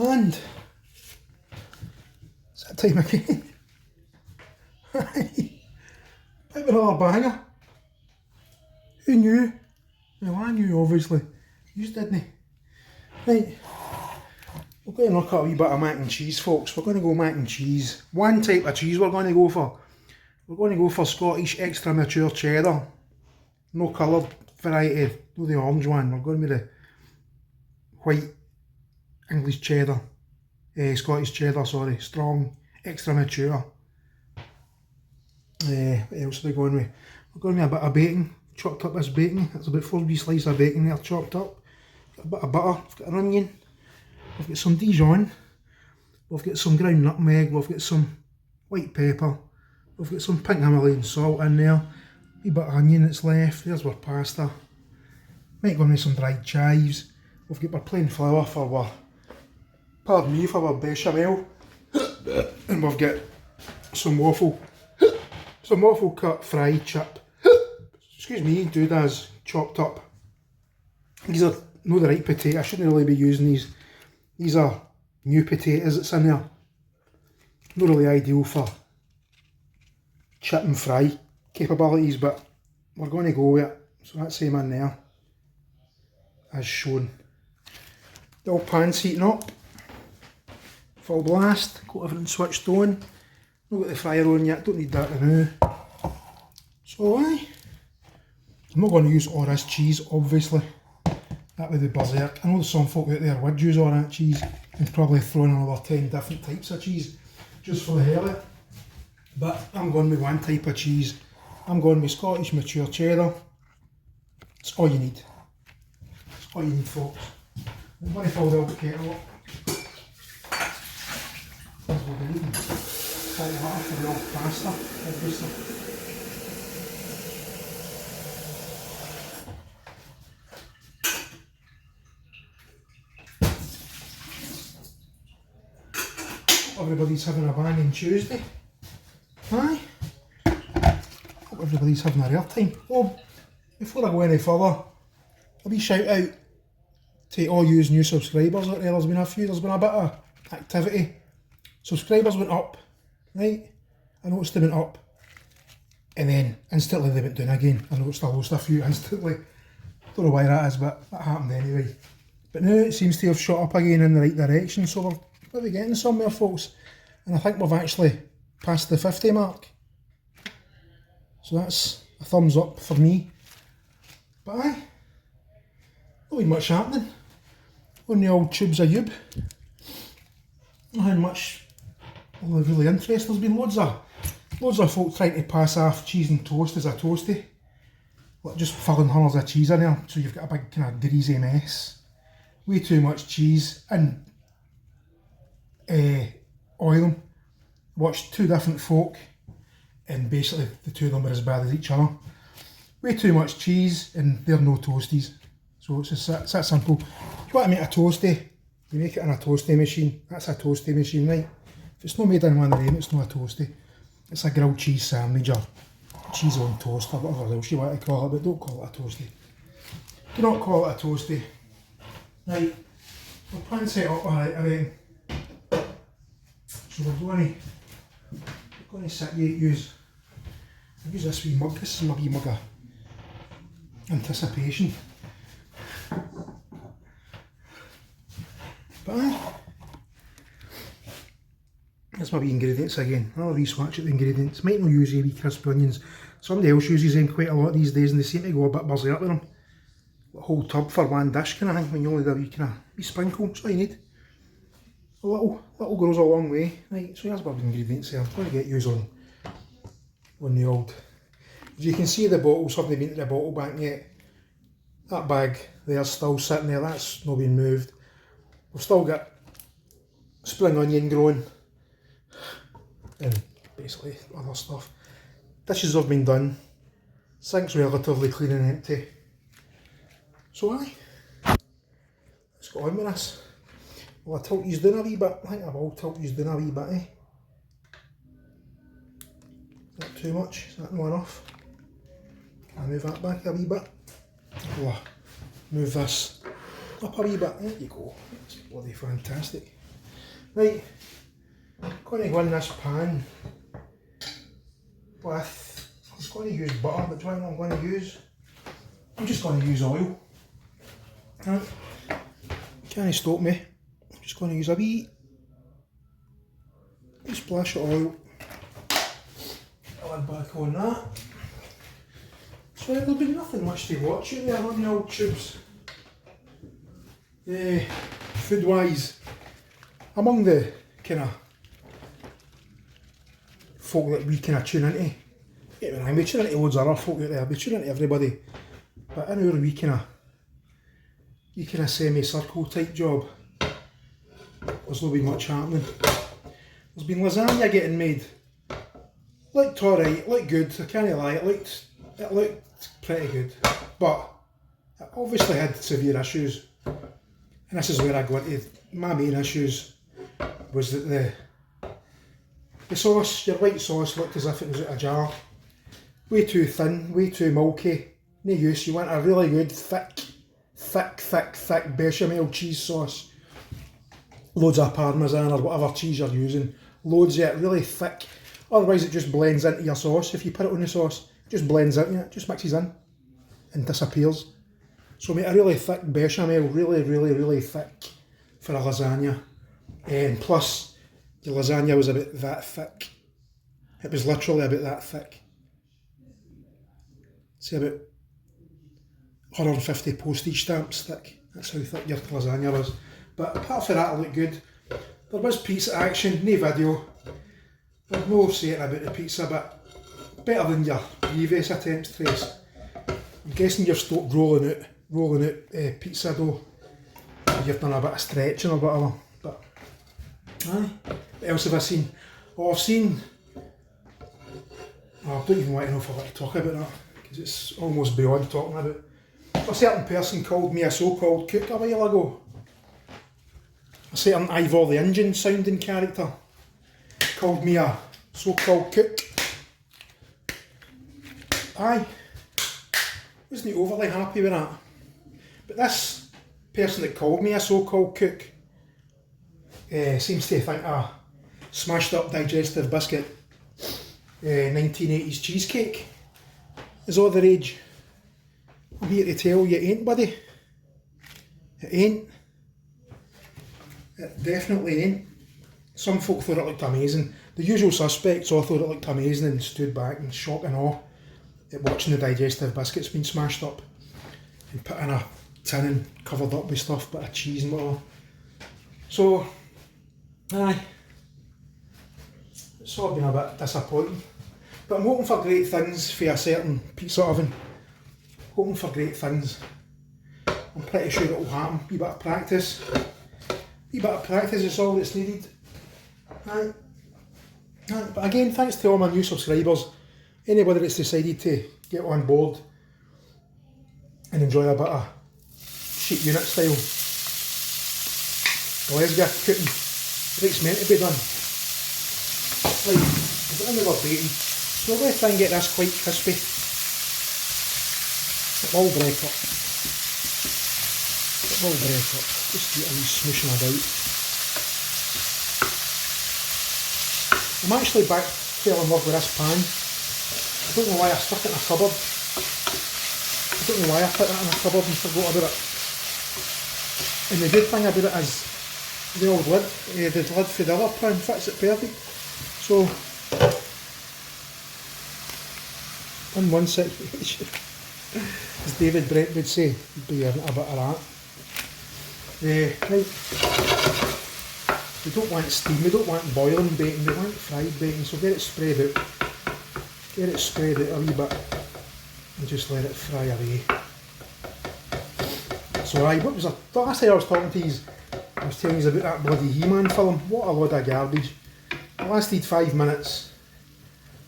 And it's that time again. Bit of another banger. Who knew? Well, I knew obviously. You didn't. Right. We're going to look at a wee bit of mac and cheese, folks. We're going to go mac and cheese. One type of cheese we're going to go for. We're going to go for Scottish extra mature cheddar. No coloured variety, no the orange one. We're going with the white English cheddar. Scottish cheddar, sorry. Strong, extra mature. What else are we going with? We're going with a bit of bacon. Chopped up this bacon. That's about 4 wee slices of bacon there chopped up. Got a bit of butter. We've got an onion. We've got some Dijon. We've got some ground nutmeg. We've got some white pepper. We've got some pink Himalayan salt in there. A wee bit of onion that's left. There's our pasta. Might go with some dried chives. We've got our plain flour for our, pardon me, for our bechamel. And we've got some waffle cut fry chip. Excuse me, doodads chopped up. These are not the right potato. I shouldn't really be using these. These are new potatoes that's in there. Not really ideal for chip and fry capabilities, but we're going to go with it. So that's same in there, as shown. The old pan's heating up. Full blast. Got everything switched on. Not got the fryer on yet, don't need that now. So I'm not going to use all this cheese, obviously. That would be berserk. I know there's some folk out there would use all that cheese and probably throw in another 10 different types of cheese just for the hell of it. But I'm going with one type of cheese. I'm going with Scottish mature cheddar. It's all you need. It's all you need, folks. I'm going to fill the old kettle up. As we'll be needing hot water for the old pasta, obviously. Everybody's having a banging Tuesday. Aye. Hope everybody's having a real time. Oh, before I go any further, a wee shout out to all you new subscribers out there. There's been a bit of activity. Subscribers went up, right? I noticed they went up. And then instantly they went down again. I noticed I lost a few instantly. Don't know why that is, but that happened anyway. But now it seems to have shot up again in the right direction, so we're getting somewhere, folks. And I think we've actually passed the 50 mark. So that's a thumbs up for me. But aye, not really much happening on the old tubes of Youb. Nothing much really interesting. There's been loads of folk trying to pass off cheese and toast as a toasty. Like just filling hundreds of cheese in there, so you've got a big kind of greasy mess. Way too much cheese and oil. Watched 2 different folk and basically the 2 of them are as bad as each other. Way too much cheese and they're no toasties. So it's that simple. If you want to make a toasty, you make it in a toasty machine. That's a toasty machine, right? If it's not made in one of them, it's not a toasty. It's a grilled cheese sandwich or cheese on toast or whatever else you want to call it, but don't call it a toasty. Do not call it a toasty. Right, we're pan set up alright, I reckon. So we're going to sit here, use this wee mug. This is my wee mug of anticipation. But aye, that's my wee ingredients again. I'll re-swatch at the ingredients. Might not use wee crisp onions. Somebody else uses them quite a lot these days and they seem to go a bit berserk with them. A whole tub for one dish kind of thing when you only do a wee kind of wee sprinkle. That's all you need. A little goes a long way. Right, so here's my ingredients there. I'm going to get yours on the old. As you can see the bottles haven't been to the bottle bank yet. That bag there's still sitting there, that's not been moved. We've still got spring onion growing and basically other stuff. Dishes have been done. Sink's relatively clean and empty. So aye, let's go on with this. Will I tilt these down a wee bit? I think I will tilt these down a wee bit, eh? Is that too much? Is that not enough? Can I move that back a wee bit? Oh, move this up a wee bit. There you go. That's bloody fantastic. Right, I'm going to go in this pan with, I'm going to use butter, but do you know what I'm going to use? I'm just going to use oil. Right, can't stop me. I'm just going to use a wee splash of oil. I'll add back on that. So there'll be nothing much to watch out there on the old tubes. Food wise, among the kind of folk that we kind of tune into, we tune into loads of other folk out there, we tune into everybody, but in our wee kind of semi-circle type job, there's not been much happening. There's been lasagna getting made. Looked alright, looked good, I can't lie, it looked pretty good, but it obviously had severe issues, and this is where I go into my main issues. Was that the sauce, your white sauce, looked as if it was out of a jar, way too thin, way too milky, no use. You want a really good thick bechamel cheese sauce, loads of parmesan or whatever cheese you're using, loads of it, really thick. Otherwise it just blends into your sauce. If you put it on the sauce, it just blends into it, just mixes in and disappears. So make a really thick bechamel, really thick for a lasagna. And plus, the lasagna was about that thick. It was literally about that thick. Say about 150 postage stamps thick. That's how thick your lasagna was. But apart from that, it looked good. There was pizza action, no video. There's no saying about the pizza, but better than your previous attempts, Trace. I'm guessing you've stopped rolling out pizza dough. You've done a bit of stretching or whatever. But aye. What else have I seen? Oh, I've seen. Oh, I don't even want to know if I want to talk about that, because it's almost beyond talking about. A certain person called me a so-called cook a while ago. A certain Ivor the Engine sounding character called me a so-called cook. Aye, wasn't overly happy with that. But this person that called me a so-called cook seems to think a smashed up digestive biscuit 1980s cheesecake is all the rage. I'm here to tell you it ain't, buddy. It ain't. It definitely ain't. Some folk thought it looked amazing. The usual suspects all thought it looked amazing and stood back in shock and awe at watching the digestive biscuits being smashed up and put in a tin and covered up with stuff, bit of cheese and whatever. So, aye, it's all been a bit disappointing. But I'm hoping for great things for a certain pizza oven. Hoping for great things. I'm pretty sure it will happen. A wee bit of practice. Is all that's needed. Aye. Aye. But again, thanks to all my new subscribers. Anybody that's decided to get on board and enjoy a bit of sheet unit style Glasgow cooking. It's meant to be done. Like, I've got another bacon. So we're going to try and get this quite crispy. It will break up. Just get a wee smooshing about. I'm actually back fell in love with this pan. I don't know why I stuck it in a cupboard. I don't know why I put that in a cupboard and forgot about it. And the good thing about it is the old lid, the lid for the other pan fits it perfect. So, in one situation, as David Brent would say, be a bit of that. Right. We don't want steam, we don't want boiling bacon, we want fried bacon, so get it spread out. Get it spread out a wee bit and just let it fry away. So aye, what was the last time I was talking to you, I was telling you about that bloody He-Man film. What a load of garbage. It lasted 5 minutes.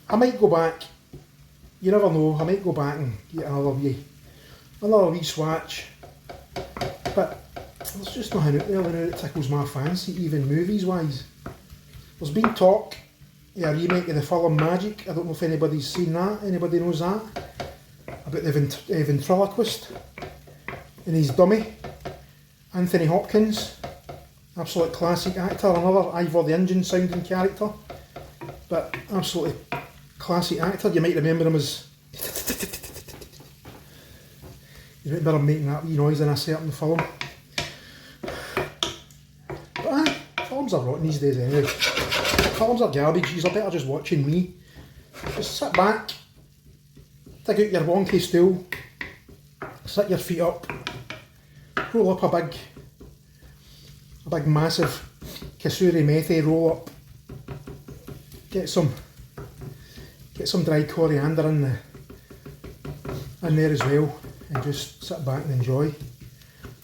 I might go back, you never know, I might go back and get another wee swatch. But there's just nothing out there now that tickles my fancy, even movies wise. There's been talk of a remake of the film Magic. I don't know if anybody's seen that, anybody knows that? About the ventriloquist and his dummy, Anthony Hopkins. Absolute classic actor, another Ivor the Engine sounding character. But absolutely classic actor. You might remember him as... You might remember him making that wee noise in a certain film. But aye, films are rotten these days anyway. Films are garbage, you're better just watching me. Just sit back, dig out your wonky stool, sit your feet up, roll up a big massive kasuri methi roll up, get some dry coriander in there as well, and just sit back and enjoy.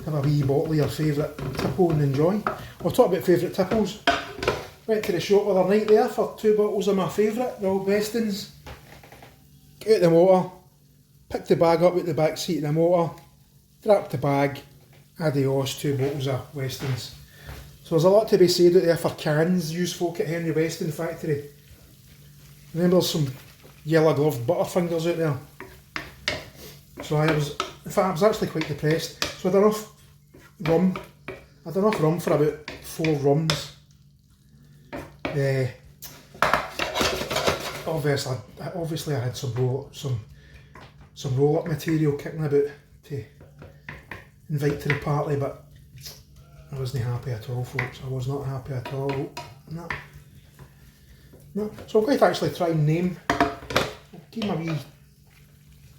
Have a wee bottle of your favourite tipple and enjoy. I'll talk about favourite tipples. Went to the shop the other night there for 2 bottles of my favourite, the old Westons. Get out the motor, picked the bag up at the back seat of the motor, dropped the bag, adios, 2 bottles of Westons. So there's a lot to be said out there for cans used folk at Henry Weston factory. Remember there's some yellow gloved butterfingers out there. So I was actually quite depressed. So I had enough rum for about 4 rums. Obviously I had some roll up material kicking about to invite to the party, but I wasn't happy at all, folks. I was not happy at all. No. So I'm going to actually try and name. I'll give my wee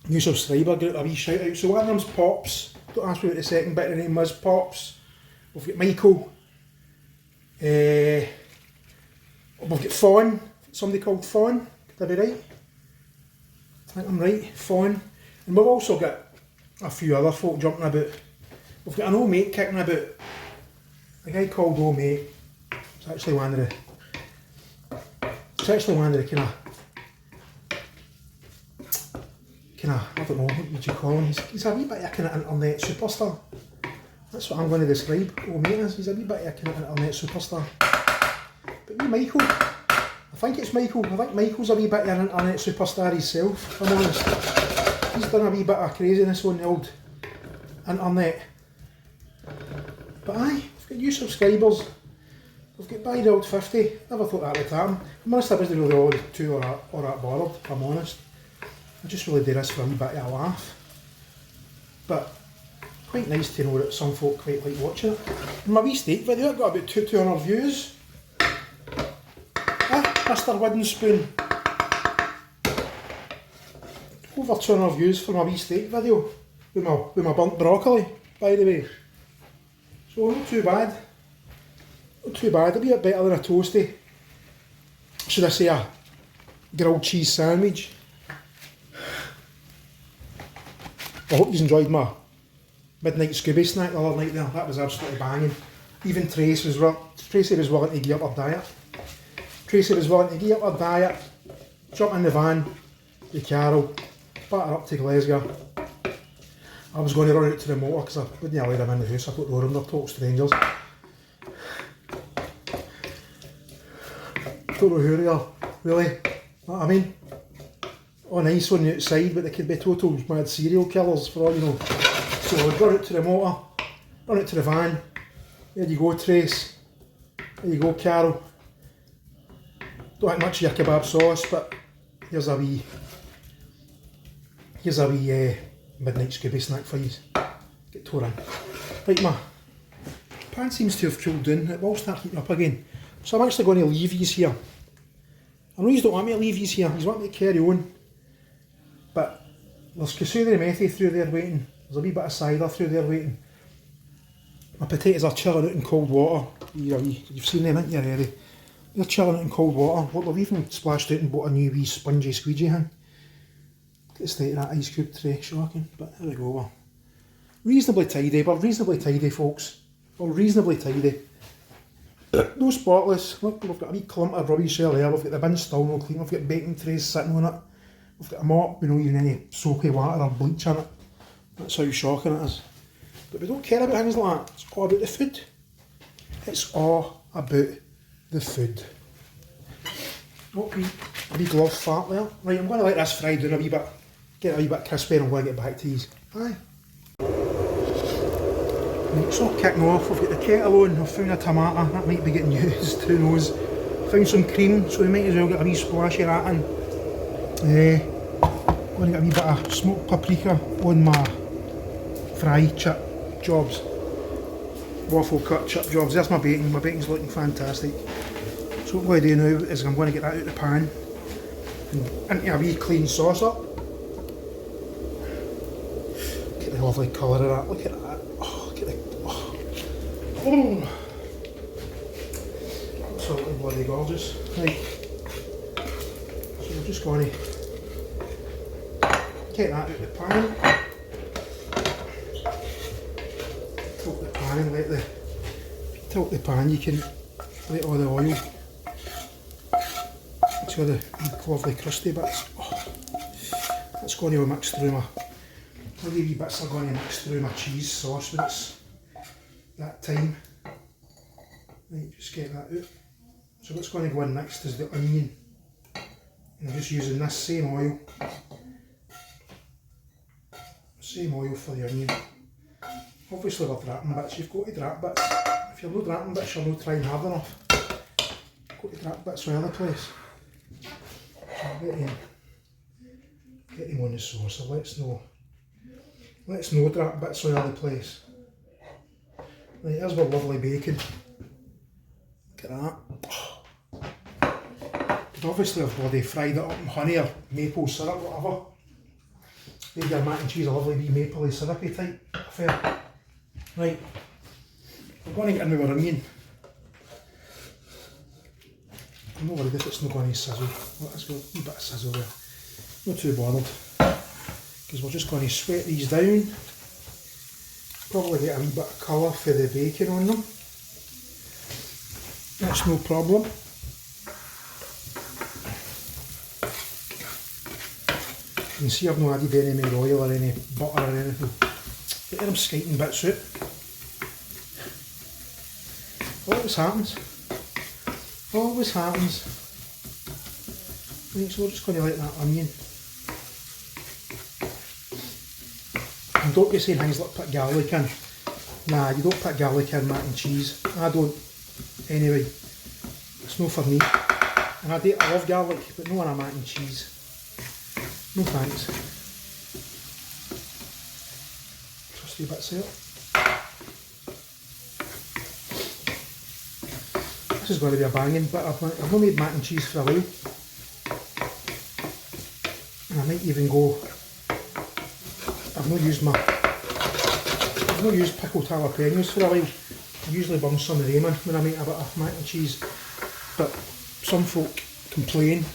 new subscriber group a wee shout out. So one of them's Pops. Don't ask me what the second bit of the name was. Pops. We've got Michael. We've got Fawn. Somebody called Fawn. Could I be right? I think I'm right. Fawn. And we've also got a few other folk jumping about. We've got an old mate kicking about. A guy called Old Mate. It's actually one of the kind of, I don't know, what would you call him? He's a wee bit of a kind of internet superstar. That's what I'm going to describe Old Mate as. He's a wee bit of a kind of internet superstar. But wee Michael, I think it's Michael. I think Michael's a wee bit of an internet superstar himself, if I'm honest. He's done a wee bit of craziness on the old internet. But aye, we've got new subscribers. We've got by the old 50. Never thought that would happen. I'm honest, I wasn't really all too or that bothered, if I'm honest. I just really did this for a wee bit of a laugh. But quite nice to know that some folk quite like watching it. My wee steak video, it got about 200 views. Mr. Wooden Spoon. Over 200 views for my wee steak video. With my burnt broccoli, by the way. So not too bad. Not too bad, a wee bit better than a toasty. Should I say a grilled cheese sandwich. I hope you enjoyed my midnight Scooby snack the other night there. That was absolutely banging. Even Tracy was willing to give up her diet. Tracy was willing to give up her diet, jump in the van with Carol, batter up to Glasgow. I was going to run out to the motor because I wouldn't allow them in the house. I thought they were under total strangers. Don't know who they are, really. Know what I mean? Oh, nice on the outside, but they could be total mad serial killers for all you know. So I'd run out to the motor, run out to the van. There you go, Trace. There you go, Carol. Don't like much of your kebab sauce, but here's a wee midnight Scooby snack for you. Get tore in. Right, my pan seems to have cooled down. It will start heating up again. So I'm actually going to leave these here. I know you don't want me to leave these here. You want me to carry on. But there's kasuri methi through there waiting. There's a wee bit of cider through there waiting. My potatoes are chilling out in cold water. You've seen them, haven't you, already? They're chilling out in cold water. Look, they've even splashed out and bought a new wee spongy squeegee thing. Get the state of that ice cube tray, shocking. But there we go. We're reasonably tidy. We're reasonably tidy, folks. We're reasonably tidy. No spotless. Look, we've got a wee clump of rubbish there. We've got the bin still no clean. We've got baking trays sitting on it. We've got a mop, we don't even any soapy water or bleach in it. That's how shocking it is. But we don't care about things like that. It's all about the food. It's all about the food. What a wee glove fart there. Right, I'm going to let this fry down a wee bit. Get it a wee bit crispy and I'm going to get back to these. Aye. Right, so kicking off, we've got the kettle on, I've found a tomato, that might be getting used, who knows. Found some cream, so we might as well get a wee splash of that in. Going to get a wee bit of smoked paprika on my fry chip jobs. Waffle cut chip jobs. There's my bacon's looking fantastic. So what I'm going to do now is I'm going to get that out of the pan and into a wee clean sauce up. Look at the lovely colour of that, look at that. Oh, look at the... Oh. Absolutely bloody gorgeous. Right, so we're just going to get that out of the pan. Tilt the pan and let the... Tilt the pan, you can let all the oil. Make sure the lovely crusty bits. Oh, that's going to mix through my... All the wee bits are going to mix through my cheese sauce when it's that time. Right, just get that out. So what's going to go in next is the onion. And I'm just using this same oil. Same oil for the onion. Obviously we're drapping bits, you've got to drap bits. If you're not drapping bits, you're not trying hard enough. You've got to drap bits from the other place. So get him on the sauce, so let's no drap bits from the other place. Right, here's my lovely bacon. Look at that. Could obviously have bloody fried it up in honey or maple syrup, whatever. Made your mac and cheese a lovely wee mapley syrupy type affair. Right, I'm going to get in with our onion. I'm not worried if it's not going to sizzle. Let's go a wee bit of sizzle there. Not too bothered. Because we're just going to sweat these down. Probably get a wee bit of colour for the bacon on them. That's no problem. You can see I've not added any more oil or any butter or anything. Get them skiting bits out. Always happens. Always happens. Right, so we're just going to let that onion. And don't be saying things like put garlic in. Nah, you don't put garlic in mac and cheese. I don't. Anyway, it's no for me. And I love garlic, but no on a mac and cheese. No thanks. Trusty bits there. This is going to be a banging bit. I've not made mac and cheese for a while. And I might even go... I've not used pickled jalapenos for a while. I usually bung some of them in when I make a bit of mac and cheese. But some folk complain.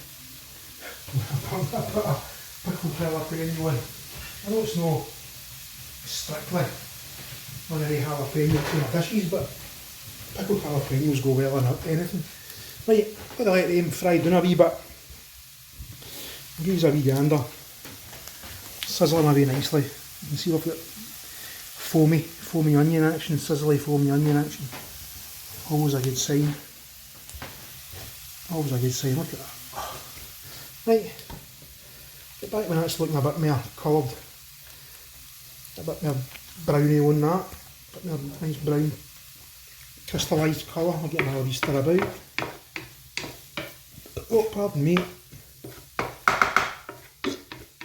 I put a pickled jalapeno in. I know it's not strictly on any jalapeno kind of dishes, but pickled jalapenos go well in anything. Right, let them fry down a wee bit. I'll give these a wee gander. Sizzling away nicely. You can see we've got foamy onion action, sizzly foamy onion action. Always a good sign. Always a good sign, look at that. Right, get back when that's looking a bit more coloured. A bit more browny on that. A bit more nice brown crystallised colour. I'll get another wee stir about. Oh, pardon me.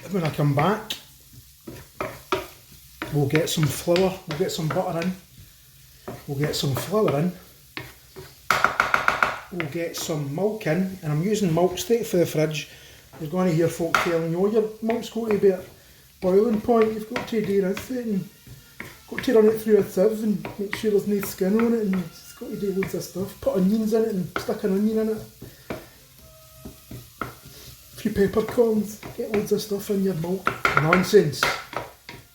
When I come back, we'll get some flour, we'll get some butter in, we'll get some flour in, we'll get some milk in, and I'm using milk straight for the fridge. You're going to hear folk telling you, oh, your milk's got to be at boiling point, you've got to do this and got to run it through a sieve and make sure there's no skin on it, and it's got to do loads of stuff. Put onions in it and stick an onion in it. Few peppercorns, get loads of stuff in your milk. Nonsense.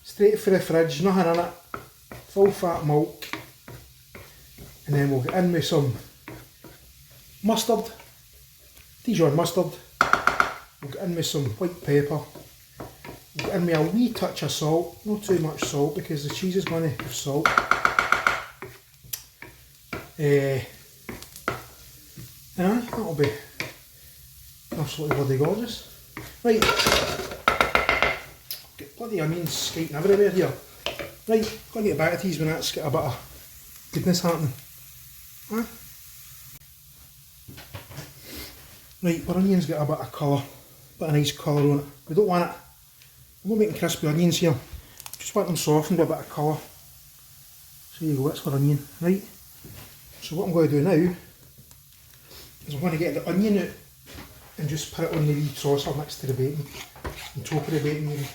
Straight for the fridge, nothing in it. Full fat milk. And then we'll get in with some mustard. Dijon mustard. We'll get in with some white pepper. We'll get in with a wee touch of salt. Not too much salt because the cheese is going to have salt. That'll be absolutely bloody gorgeous. Right, get bloody onions skating everywhere here. Right, gotta get back to these when that's got a bit of goodness happening. Huh? Right, our onion's got a bit of colour, bit of nice colour on it. We don't want it, I'm not making crispy onions here, just want them softened with a bit of colour. So there you go, that's our onion, right? So what I'm going to do now is I'm going to get the onion out and just put it on the wee saucer next to the bacon, on top of the bacon maybe.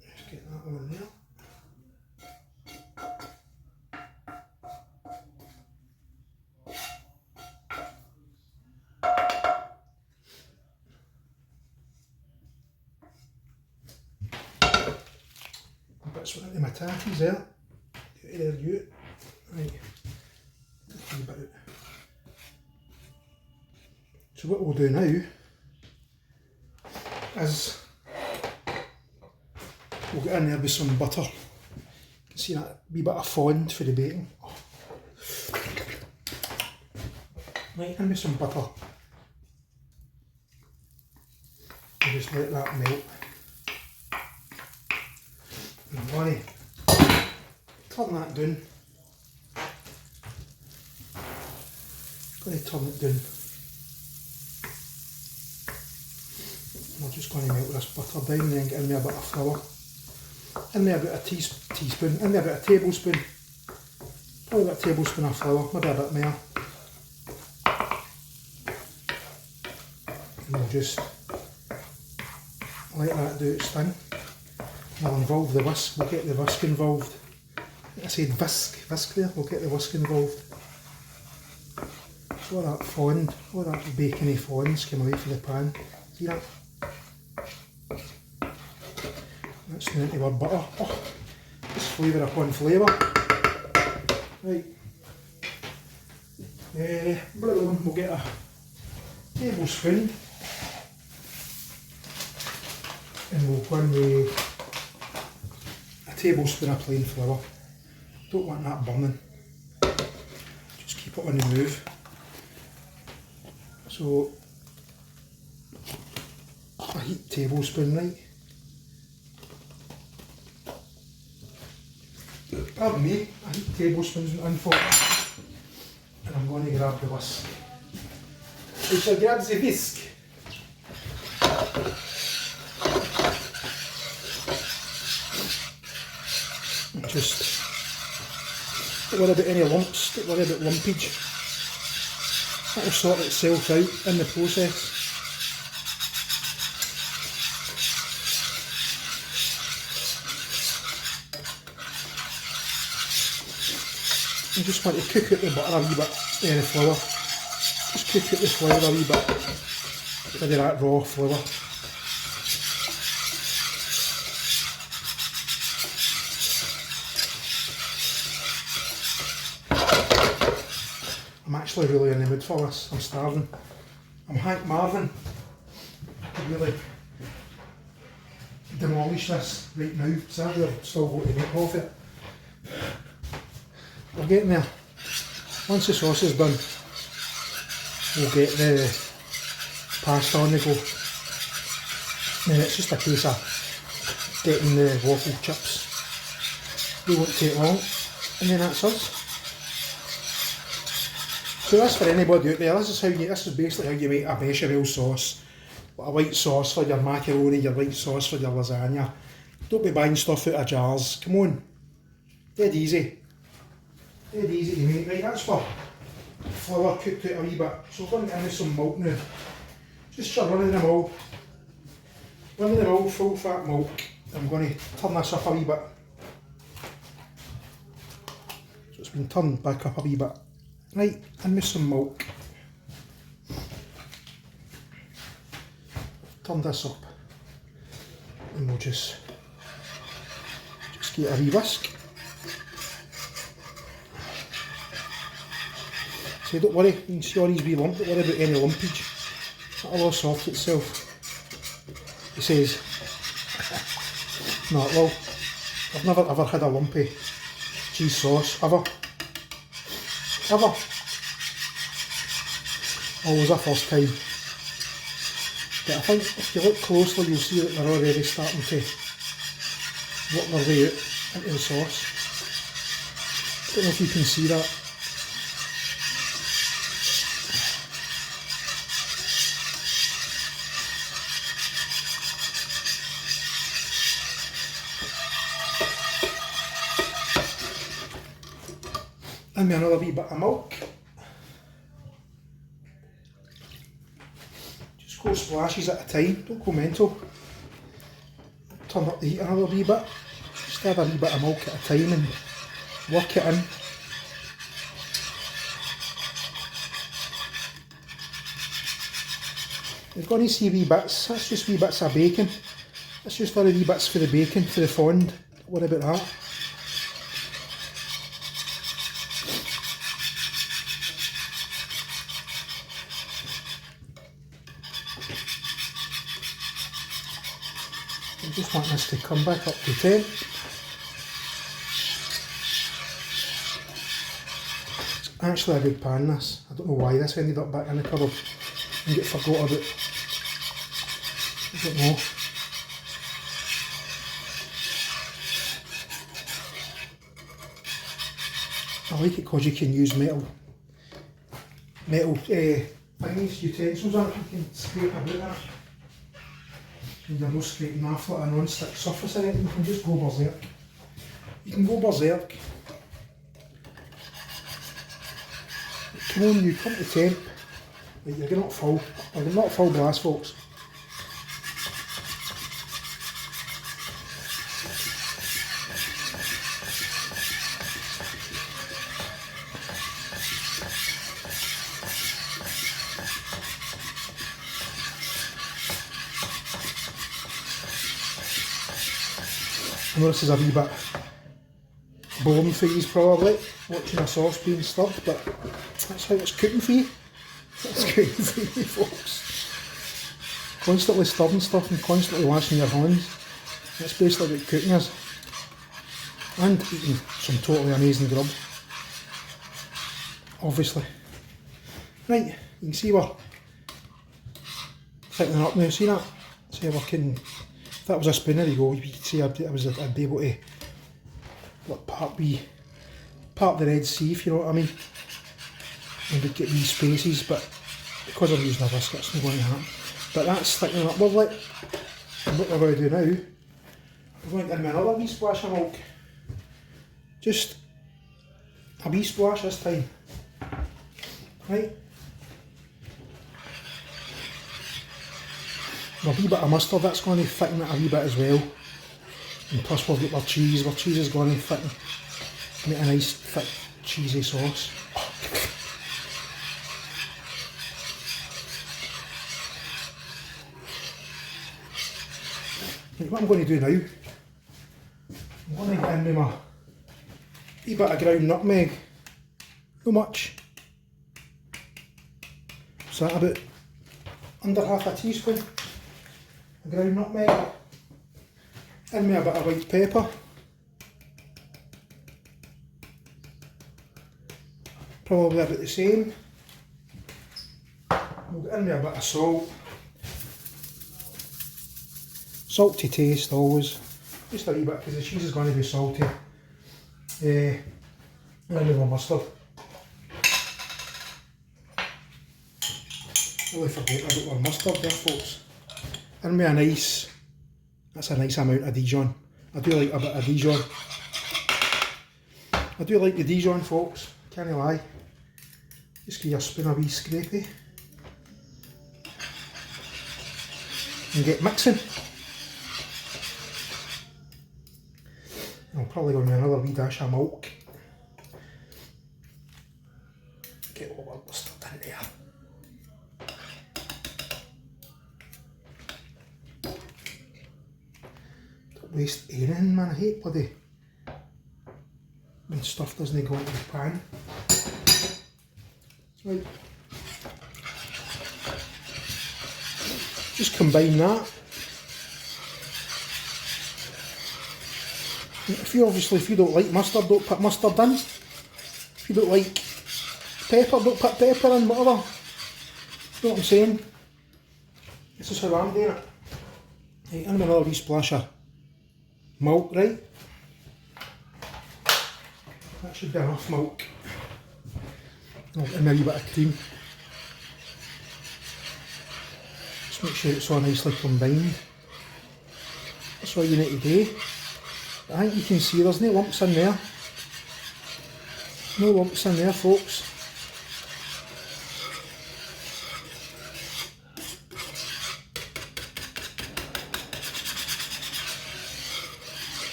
Just get that on there. Bits went into my tatties there. There you right. Take a bit out. So what we'll do now is we'll get in there with some butter. You can see that wee bit of fond for the bacon. Oh. Right, in with some butter. And just let that melt. And I'm going to turn that down. Going to turn it down. And we're just going to melt this butter down and then get in there a bit of flour. In there about a teaspoon, in there about a tablespoon. Probably about a tablespoon of flour, maybe a bit more. And we'll just let that do its thing. We'll involve the whisk, we'll get the whisk involved. I said whisk there, we'll get the whisk involved. So all that fond, all that bacony fonds come away from the pan. See that? That's now into our butter. Oh, just flavour upon flavour. Right. We'll get a tablespoon and we'll go in with a tablespoon of plain flour. Don't want that burning. Just keep it on the move. So a heat tablespoon, right? Pardon me, a heat tablespoon's in for it. And I'm going to grab the whisk. We shall grab the whisk. And just don't worry about any lumps, don't worry about lumpage. That will sort itself out in the process. You just want to cook out the butter a wee bit, the flour. Just cook out the flour a wee bit, get rid of that raw flour. I'm actually really in the mood for this, I'm starving. I'm Hank Marvin. I could really demolish this right now. Sadly I've still got to make off it. We're getting there. Once the sauce is done, we'll get the pasta on the go. And it's just a case of getting the waffle chips. They won't take long, and then that's us. So that's for anybody out there. This is basically how you make a bechamel sauce. A white sauce for your macaroni, your white sauce for your lasagna. Don't be buying stuff out of jars. Come on. Dead easy. Dead easy to make. Right, that's for flour cooked out a wee bit. So we're going to get in with some milk now. Just your run of the mill, full fat milk. I'm going to turn this up a wee bit. So it's been turned back up a wee bit. Right, in with some milk. Turn this up. And we'll just get a wee whisk. So don't worry, you can see all these wee lumps, don't worry about any lumpage. That'll all sort itself. He says, no, well, I've never ever had a lumpy cheese sauce, ever. Ever. Always a first time. But I think if you look closely you'll see that they're already starting to work their way out into the sauce. I don't know if you can see that. And me another wee bit of milk. Just go splashes at a time, don't go mental. Turn up the heat another wee bit. Just add a wee bit of milk at a time and work it in. You're going to see wee bits, that's just wee bits of bacon. That's just for the wee bits for the bacon, for the fond. Don't worry about that. I just want this to come back up to 10. It's actually a good pan, this. I don't know why this ended up back in the cupboard and get forgot about. I don't know. I like it because you can use metal things, utensils on it. You can scrape about that. And you're not scraping off like a non-stick surface in it. You can just go berserk. You can go berserk. Come on, you come to temp. Right, you're not full blast, folks. I know this is a wee bit boring for you probably, watching a sauce being stirred, but that's how it's cooking for you. That's cooking for you folks. Constantly stirring stuff and constantly washing your hands. That's basically what cooking is. And eating some totally amazing grub. Obviously. Right, you can see we're thickening up now, see that? See how we're can. If that was a spoon, there you go, you could see I'd be able to like, part the Red Sea, if you know what I mean. And we'd get these spaces, but because I'm using a whisk, it's not going to happen. But that's thickening up lovely. And what we're going to do now, we're going to give me another wee splash of milk. Just a wee splash this time. Right. A wee bit of mustard, that's going to thicken it a wee bit as well. And plus we've got our cheese is going to thicken, make a nice thick cheesy sauce. Right, what I'm going to do now, I'm going to get in with my wee bit of ground nutmeg. Not much. So that about under half a teaspoon. Ground nutmeg, and me a bit of white pepper, probably about the same. We'll get in me a bit of salt, salt to taste always, just a wee bit because the cheese is going to be salty, and a little mustard. Really forgot about our mustard there folks. And me a nice, that's a nice amount of Dijon. I do like a bit of Dijon. I do like the Dijon folks, can't lie. Just give your spoon a wee scrapey. And get mixing. I'll probably go with another wee dash of milk. Get all our mustard in there. Waste anything, man. I hate bloody when stuff doesn't go into the pan. Right. Just combine that. If you don't like mustard, don't put mustard in. If you don't like pepper, don't put pepper in, whatever. You know what I'm saying? This is how I'm doing it. Right, and another wee splash of milk, right? That should be enough milk. And a wee bit of cream. Just make sure it's all nicely combined. That's all you need to do. I think you can see there's no lumps in there. No lumps in there, folks.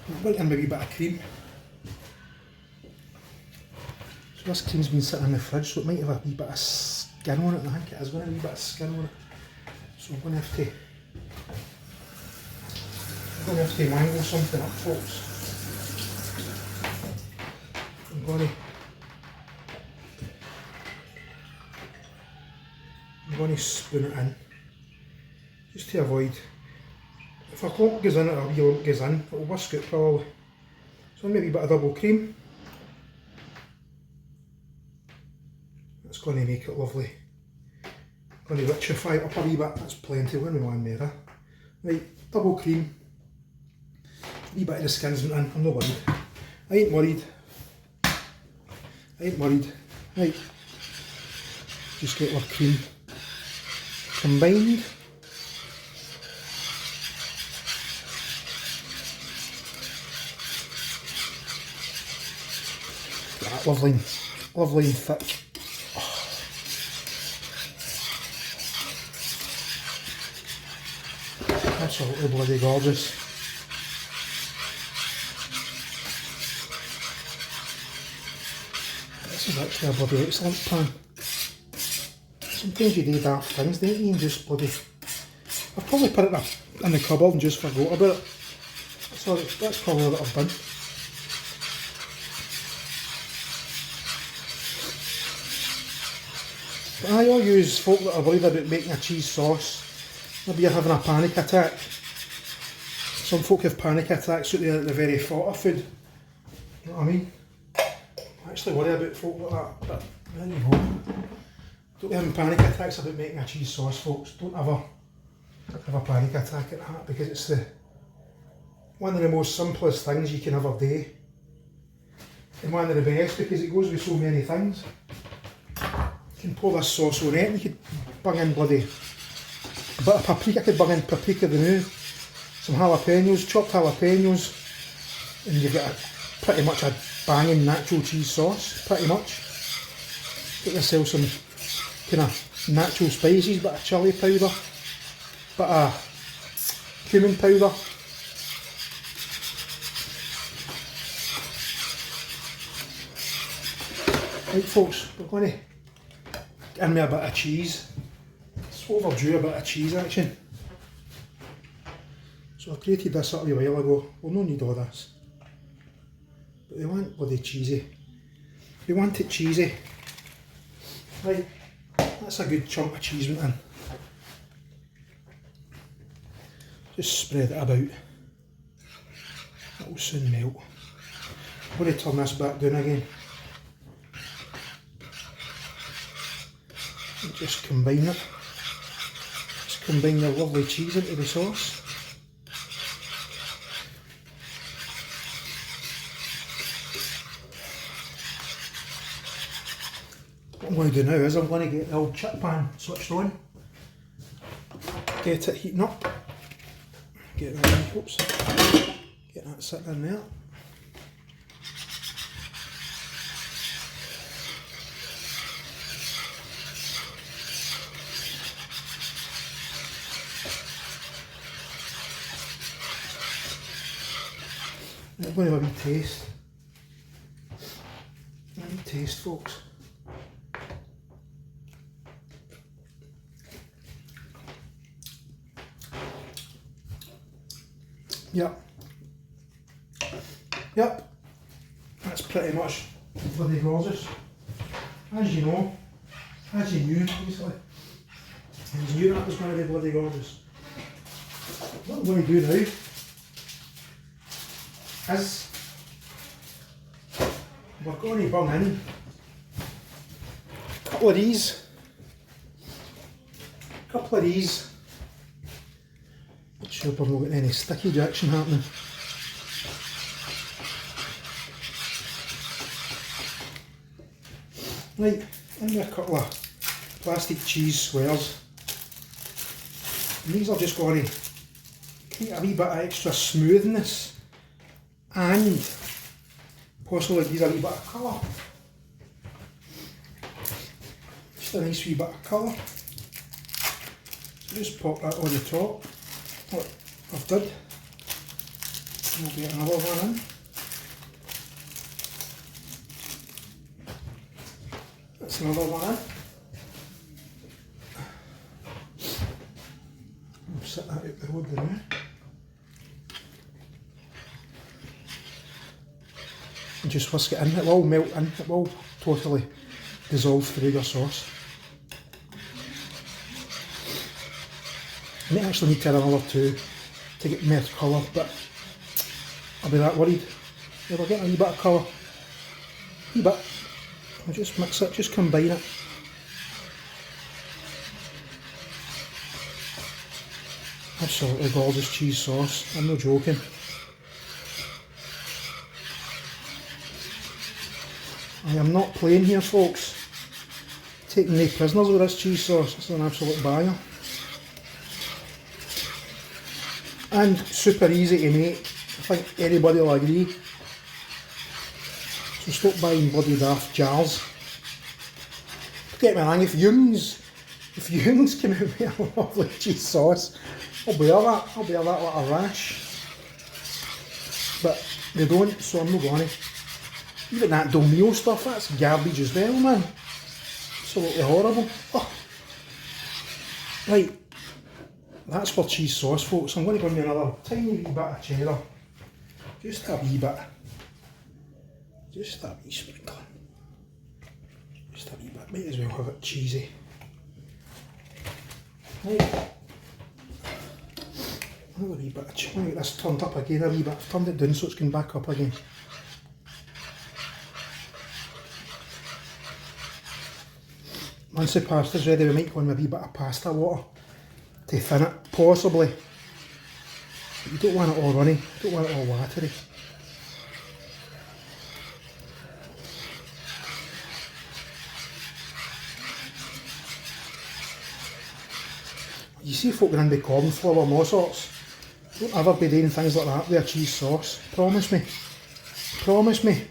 I've got in a wee bit of cream. So this cream's been sitting in the fridge, so it might have a wee bit of skin on it. I think it is going to have a wee bit of skin on it. So I'm going to have to mangle something up, folks. I'm going to spoon it in, just to avoid, if a lump goes in, or a wee lump goes in, it'll whisk it probably. So maybe a bit of double cream. That's going to make it lovely. Going to richify it up a wee bit, that's plenty, when we want more. Right, double cream. A wee bit of the skin's went in, I'm not worried. I ain't worried. Right, just get our cream combined. That lovely and thick. Absolutely bloody gorgeous. This is actually a bloody excellent pan. Sometimes you do daft things, don't you, and just bloody... I've probably put it in the cupboard and just forgot about it. That's probably what I've done. But I all use folk that are worried about making a cheese sauce. Maybe you're having a panic attack. Some folk have panic attacks at the very thought of food. You know what I mean? I actually worry about folk like that, but there you go. Don't be having panic attacks about making a cheese sauce, folks. Don't ever have a panic attack at that, because it's one of the most simplest things you can ever do. And one of the best, because it goes with so many things. You can pour this sauce on it, and you could bung in bloody a bit of paprika. I could bung in paprika the new, some jalapenos, chopped jalapenos, and you've got pretty much a banging natural cheese sauce, pretty much. Get yourself some kind of natural spices, bit of chilli powder, bit of cumin powder. Right folks, we're going to get in me a bit of cheese. It's overdue, a bit of cheese action. So I created this a wee while ago. We'll no need all this. But we want bloody cheesy. We want it cheesy. Right, that's a good chunk of cheese went in. Just spread it about. That will soon melt. I'm going to turn this back down again. And just combine it. Just combine the lovely cheese into the sauce. What I'm going to do now is I'm going to get the old chip pan switched on. Get it heating up. Get that, oops, get that sitting in there. I'm going to have a wee taste. A wee taste, folks. Yep, that's pretty much bloody gorgeous. As you know, as you knew, basically. As you knew that was going to be bloody gorgeous. What I'm going to do now is we're going to bung in a couple of these couple of these. Not sure if we're not getting any sticky action happening. Right, and a couple of plastic cheese squares. And these are just going to create a wee bit of extra smoothness and possibly give a wee bit of colour. Just a nice wee bit of colour. So just pop that on the top. What I've done. And we'll get another one in. That's another one in. We'll set that out the hood there now. And just whisk it in, it will melt in, it will totally dissolve through your sauce. I may actually need to add another two to get more colour, but I'll be that worried. Yeah, we're getting a wee bit of colour. A wee bit. I'll just mix it, just combine it. Absolutely gorgeous cheese sauce, I'm not joking. I am not playing here, folks. Taking no prisoners with this cheese sauce, it's an absolute banger. And super easy to make, I think anybody will agree. So stop buying bloody daft jars. Get me wrong, if Young's came out with a lovely cheese sauce, I'll bear that like a rash. But they don't, so I'm not going to. Even that Domino stuff, that's garbage as well, man. Absolutely horrible. Oh. Right, that's for cheese sauce, folks. I'm going to go in with another tiny wee bit of cheddar. Just a wee bit. Just a wee sprinkle. Just a wee bit. Might as well have it cheesy. Right. Another wee bit of cheese. I'm going to get this turned up again a wee bit. I've turned it down so it's going back up again. Once the pasta's ready, we might go in with a wee bit of pasta water to thin it, possibly. But you don't want it all runny, you don't want it all watery. You see folk going in with corn flour and all sorts. Don't ever be doing things like that with a cheese sauce. Promise me. Promise me.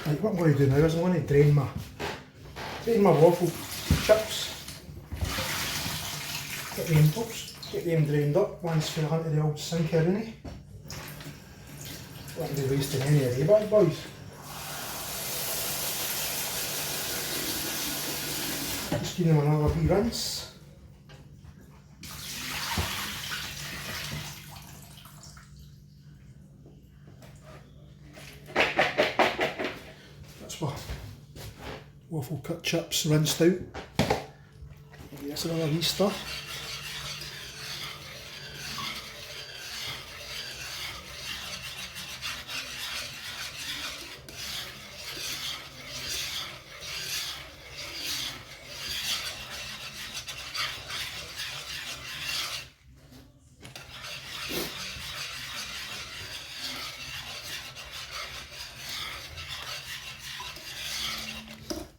Right, what I'm going to do now is I'm going to drain my waffle chips. Get them drained up once we're onto the old sink here, innit? Don't be wasting any of the bad boys. Just give them another wee rinse. That's what waffle cut chips rinsed out. Maybe that's another wee stir.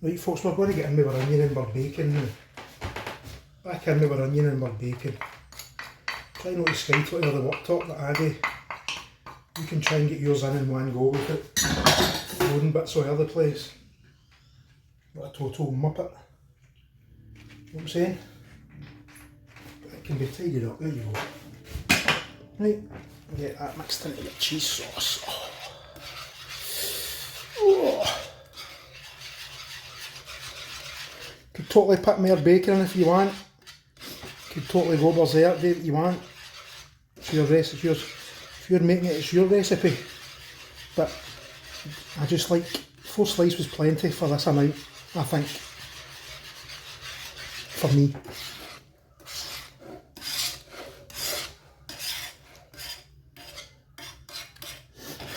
Right folks, we're going to get in with our onion and our bacon now. Back in with our onion and our bacon. Try not to skytle it over the worktop that I do. You can try and get yours in one go without loading bits all over the place. What a total muppet. You know what I'm saying? But it can be tidied up, there you go. Right, get that mixed into your cheese sauce. Oh. Oh. Could totally put more bacon in if you want. Could totally go berserk if you want. It's your recipe. If you're making it, it's your recipe. But I just like 4 slices was plenty for this amount, I think. for me.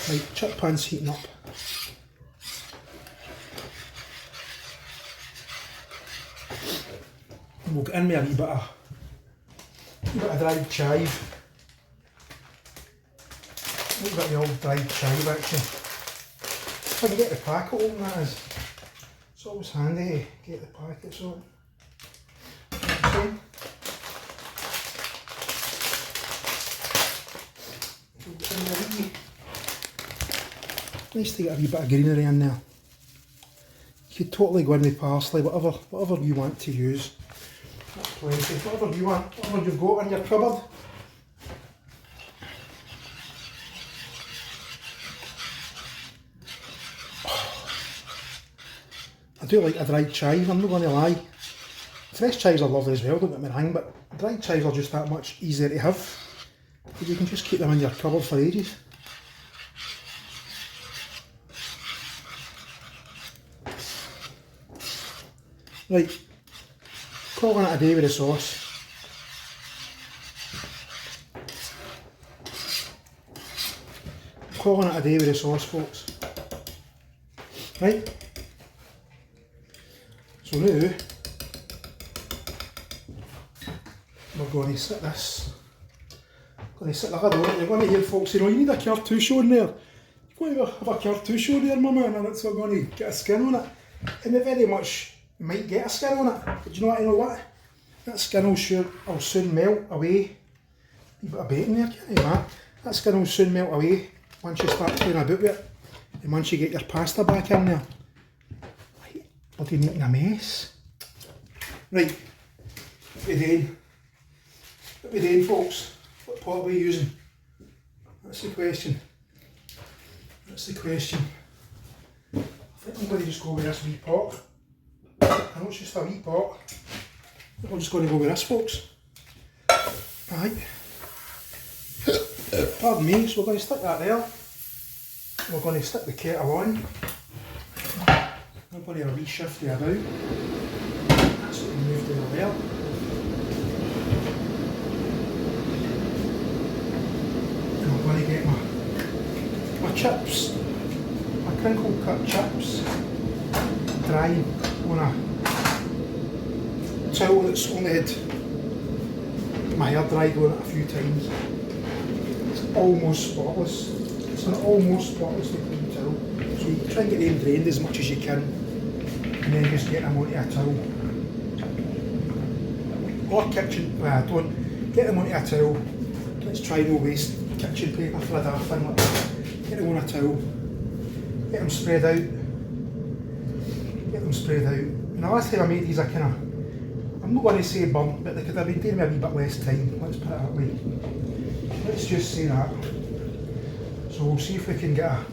Right, chip pan's heating up. And we'll get in with a wee bit of dried chive. A wee bit of the old dried chive actually. If I can get the packet open, that is. It's always handy to get the packets open. Nice to get a wee bit of greenery in there. You could totally go in with parsley, whatever you want to use. That's plenty. Whatever you want, whatever you've got in your cupboard. I do like a dried chive, I'm not going to lie. Fresh chives are lovely as well, don't get me wrong, but dried chives are just that much easier to have. Because you can just keep them in your cupboard for ages. Right, calling it a day with the sauce. Calling it a day with the sauce, folks. Right, so now we're going to set this. Going to set the lid on it. You're going to hear folks say, "Oh, you need a cartouche on there. You're going to have a cartouche on there, my man, and it's going to get a skin on it." And it very much might get a skin on it, but do you know what? That skin will soon melt away. A bit of bacon there, can't you, Matt? That skin will soon melt away once you start playing about with it, and once you get your pasta back in there. Right, bloody making a mess. Right, what we doing, folks? What pot are we using? That's the question. That's the question. I think I'm going to just go with this wee pot. I know it's just a wee pot. I'm just going to go with this, folks. Right. Pardon me, so we're going to stick that there. We're going to stick the kettle on. I'm going to have a wee shift it about. That's what we moved over there. And I'm going to get my chips, my crinkle cut chips, drying on a towel that's only had my hair dried on it a few times. It's almost spotless. It's an almost spotless clean towel. So you try and get them drained as much as you can, and then just get them onto a towel. Or kitchen, well, don't get them onto a towel. Let's try no waste kitchen paper for a daft thing like that. Get them on a towel. Get them spread out. Get them spread out. And the last time I made these, I'm not going to say burnt, but they could have been taking me a wee bit less time, let's put it that way. Let's just say that. So we'll see if we can get a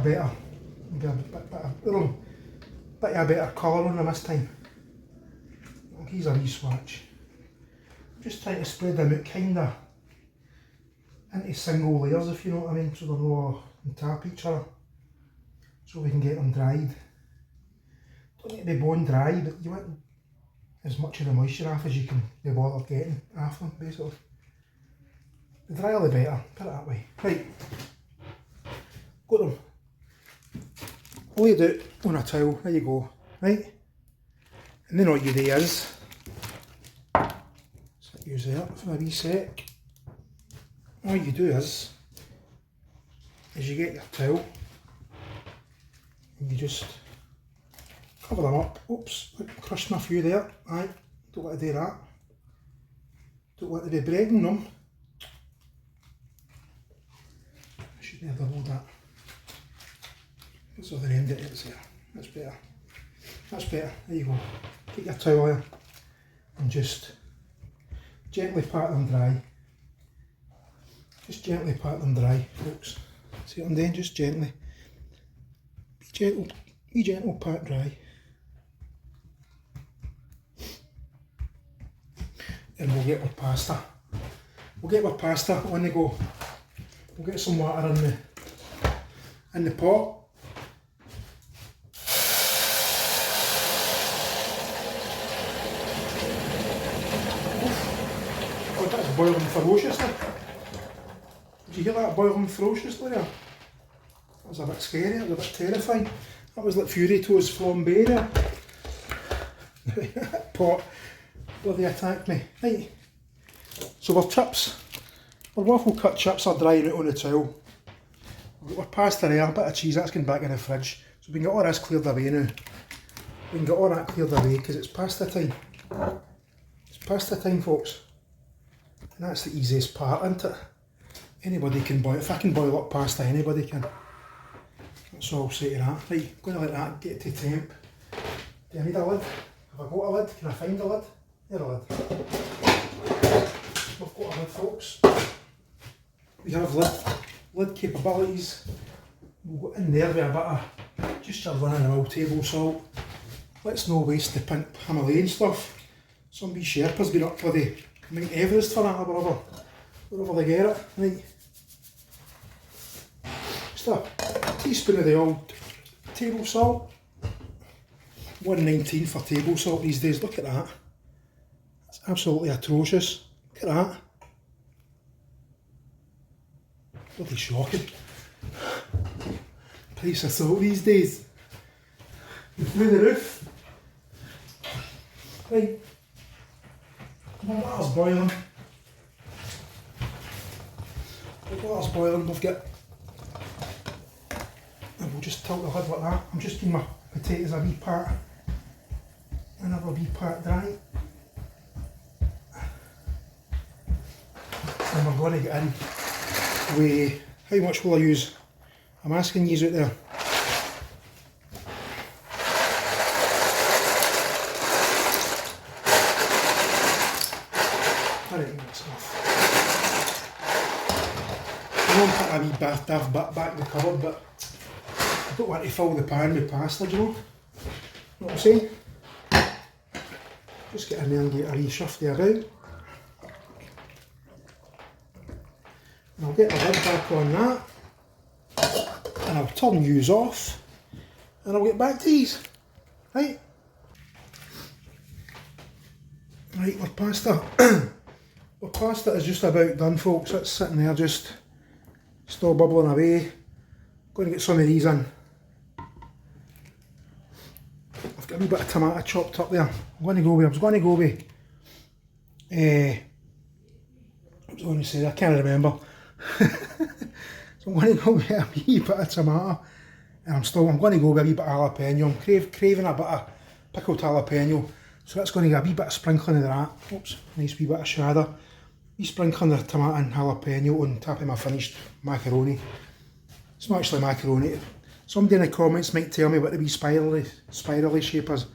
better, bit of a better colour on them this time. I'll give you a wee swatch. I'm just trying to spread them out kinda into single layers, if you know what I mean, so they're not all on top of each other, so we can get them dried. Don't need to be bone dry, but you want as much of the moisture off as you can be bothered getting off them, basically. The drier the better, put it that way. Right, got them laid out on a towel, there you go, right? And then all you do is, set yours there for a wee sec. All you do is you get your towel and you just cover them up. Oops, crushed my few there. Aye, don't want to do that. Don't want to be breading them. I should be able to hold that. That's the other end of it there. That's better. That's better. There you go. Take your towel there and just gently pat them dry. Just gently pat them dry, folks. See what I'm doing? Just gently. Be gentle, pat dry. And we'll get our pasta. We'll get our pasta on the go. We'll get some water in the pot. boiling ferociously. Did you hear that boiling ferociously there? That was a bit scary, that was a bit terrifying. That was like Fury Toes flambé there. Pot bloody attacked me. Right, so our chips, our waffle cut chips are drying out on the towel. We've got our pasta there, a bit of cheese, that's going back in the fridge. So we can get all this cleared away now. We can get all that cleared away because it's pasta time. It's pasta time, folks. And that's the easiest part, isn't it? Anybody can boil, if I can boil up pasta, anybody can. That's all I'll say to that. Right, I'm going to let that get to temp. Do I need a lid? Have I got a lid? Can I find a lid? There's a lid. We've got a lid, folks. We have lid capabilities. We'll go in there with a bit of just your run-of-the-mill table salt. Let's no waste the Himalayan stuff. Some wee Sherpa's been up bloody Mount Everest for that or wherever they get it. Right. Just a teaspoon of the old table salt. $1.19 for table salt these days, look at that. That's absolutely atrocious. Look at that. Bloody shocking. Price of salt these days. Through the roof. Right. My water's boiling. The water's boiling, we've got... And we'll just tilt the lid like that. I'm just giving my potatoes a wee part. Another wee part dry. And we're going to get in with... How much will I use? I'm asking yous out there. I reckon that's enough. I won't put a wee daft bit back in the cupboard, but I don't want to fill the pan with pasta, do you know? Know what I'm saying? Just get in there and get a wee shifty about. And I'll get the lid back on that. And I'll turn yous off. And I'll get back to these. Right? Right, our pasta. Our pasta is just about done, folks. It's sitting there just still bubbling away. Going to get some of these in. I've got a wee bit of tomato chopped up there. I was going to go with I was going to say, I can't remember. So I'm going to go with a wee bit of tomato. And I'm going to go with a wee bit of jalapeno. I'm craving a bit of pickled jalapeno. So that's going to get a wee bit of sprinkling of that. Oops, nice wee bit of cheddar. Wee sprinkling of tomato and jalapeno on top of my finished macaroni. It's not actually macaroni. Somebody in the comments might tell me what the wee spirally shape is.